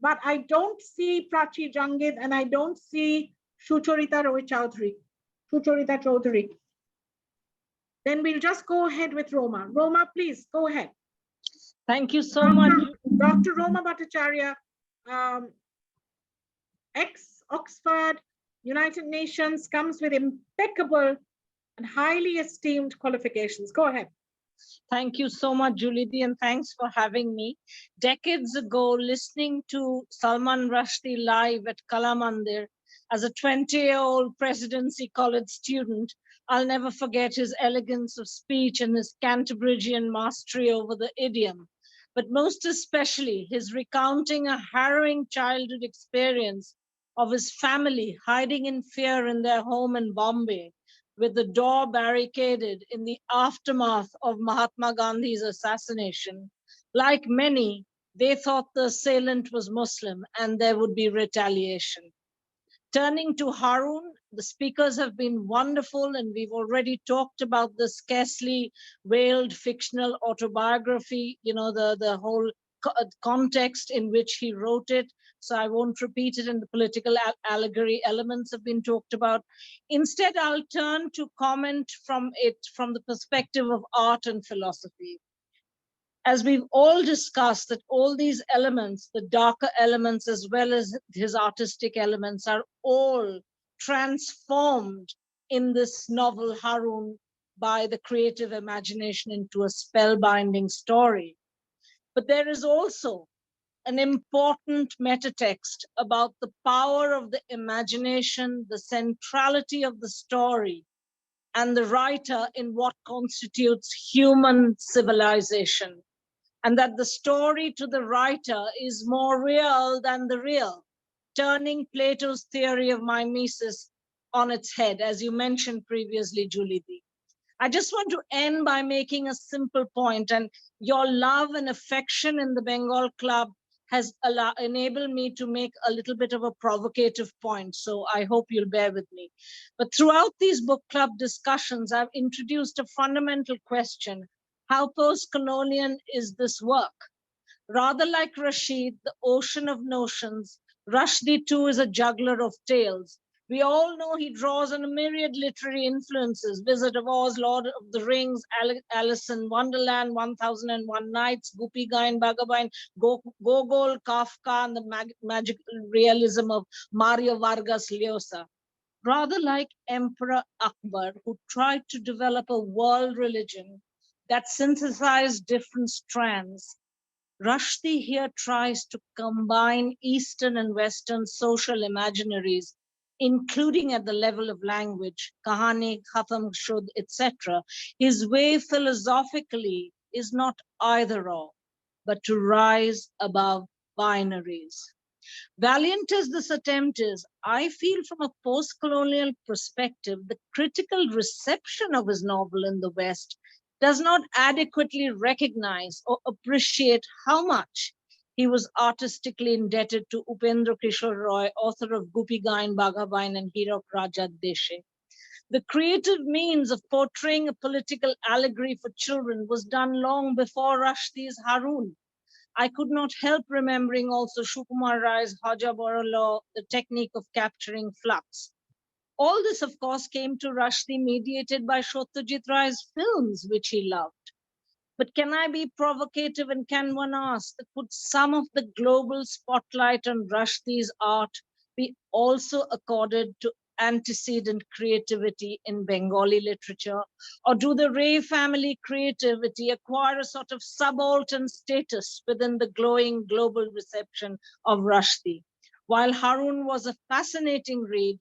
but I don't see Prachi Jangid and I don't see Shucharita Chaudhary. Then we'll just go ahead with Roma. Roma, please go ahead. Thank you so much. Dr. Roma Bhattacharya, ex-Oxford, United Nations, comes with impeccable and highly esteemed qualifications. Go ahead. Thank you so much, Julie, and thanks for having me. Decades ago, listening to Salman Rushdie live at Kala Mandir as a 20-year-old presidency college student, I'll never forget his elegance of speech and his Cantabrigian mastery over the idiom, but most especially his recounting a harrowing childhood experience of his family hiding in fear in their home in Bombay, with the door barricaded in the aftermath of Mahatma Gandhi's assassination. Like many, they thought the assailant was Muslim and there would be retaliation. Turning to Haroun, the speakers have been wonderful and we've already talked about the scarcely veiled fictional autobiography, the whole context in which he wrote it. So I won't repeat it, and the political allegory elements have been talked about. Instead, I'll turn to comment from the perspective of art and philosophy. As we've all discussed, that all these elements, the darker elements as well as his artistic elements, are all transformed in this novel Haroun by the creative imagination into a spellbinding story. But there is also an important metatext about the power of the imagination, the centrality of the story, and the writer in what constitutes human civilization, and that the story to the writer is more real than the real, turning Plato's theory of mimesis on its head, as you mentioned previously, Julie. I just want to end by making a simple point, and your love and affection in the Bengal Club has enabled me to make a little bit of a provocative point, so I hope you'll bear with me. But throughout these book club discussions, I've introduced a fundamental question: how post-colonial is this work? Rather like Rashid, the ocean of notions, Rushdie too is a juggler of tales. We all know he draws on a myriad literary influences: Wizard of Oz, Lord of the Rings, Alice in Wonderland, 1001 Nights, Guppy Gain Bhagavan, Gogol, Kafka, and the magical realism of Mario Vargas Llosa. Rather like Emperor Akbar, who tried to develop a world religion that synthesized different strands, Rushdie here tries to combine Eastern and Western social imaginaries, including at the level of language, kahani, khatam, shud, etc. His way philosophically is not either or, but to rise above binaries. Valiant as this attempt is, I feel from a post-colonial perspective, the critical reception of his novel in the West does not adequately recognize or appreciate how much he was artistically indebted to Upendra Kishore Roy, author of Guppy Gain Bhagavan and Hirak Raja Deshe. The creative means of portraying a political allegory for children was done long before Rushdie's Haroun. I could not help remembering also Shukumar Rai's Haja Borolo, the technique of capturing flux. All this, of course, came to Rushdie mediated by Satyajit Ray's films, which he loved. But can I be provocative, and can one ask that could some of the global spotlight on Rushdie's art be also accorded to antecedent creativity in Bengali literature? Or do the Ray family creativity acquire a sort of subaltern status within the glowing global reception of Rushdie? While Haroun was a fascinating read,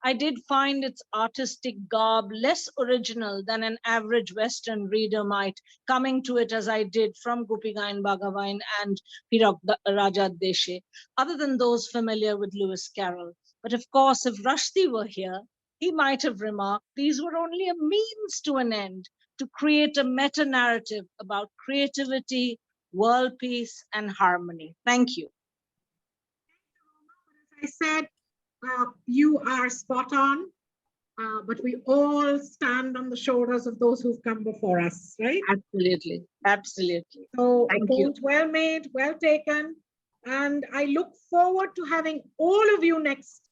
I did find its artistic garb less original than an average Western reader might, coming to it as I did from Guppy Gain Bhagavan and Hirak Raja Deshe, other than those familiar with Lewis Carroll. But of course, if Rushdie were here, he might have remarked, these were only a means to an end to create a meta-narrative about creativity, world peace, and harmony. Thank you. As I said, you are spot on, but we all stand on the shoulders of those who've come before us, right? Absolutely, absolutely. So Thank you. point well made, well taken. And I look forward to having all of you next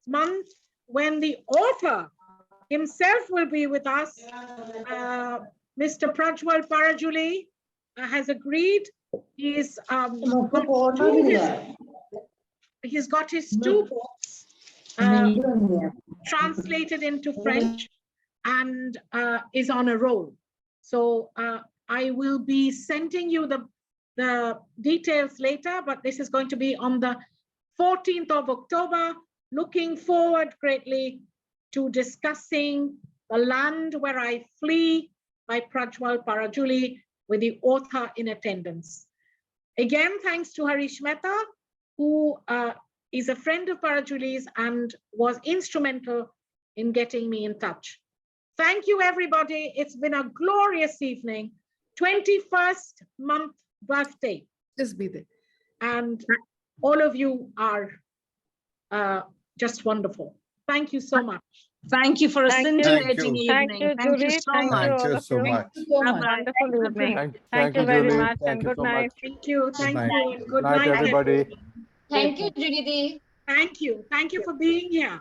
month when the author himself will be with us. Mr. Prajwal Parajuli has agreed. He's got his two books translated into French and is on a roll. So I will be sending you the details later, but this is going to be on the 14th of October. Looking forward greatly to discussing The Land Where I Flee by Prajwal Parajuli with the author in attendance. Again, thanks to Harish Mehta, who is a friend of Parajuli's and was instrumental in getting me in touch. Thank you, everybody. It's been a glorious evening. 21st month birthday. Just be there. And all of you are just wonderful. Thank you so much. Thank you for a scintillating evening. Thank you, Julie. Thank you so much. Thank you all of you. Have a wonderful evening. Thank you very Julie. much Thank and you good so night. much. Thank you. Thank you. And good Good night, night, everybody. Thank you, Julie. Thank you. Thank you for being here.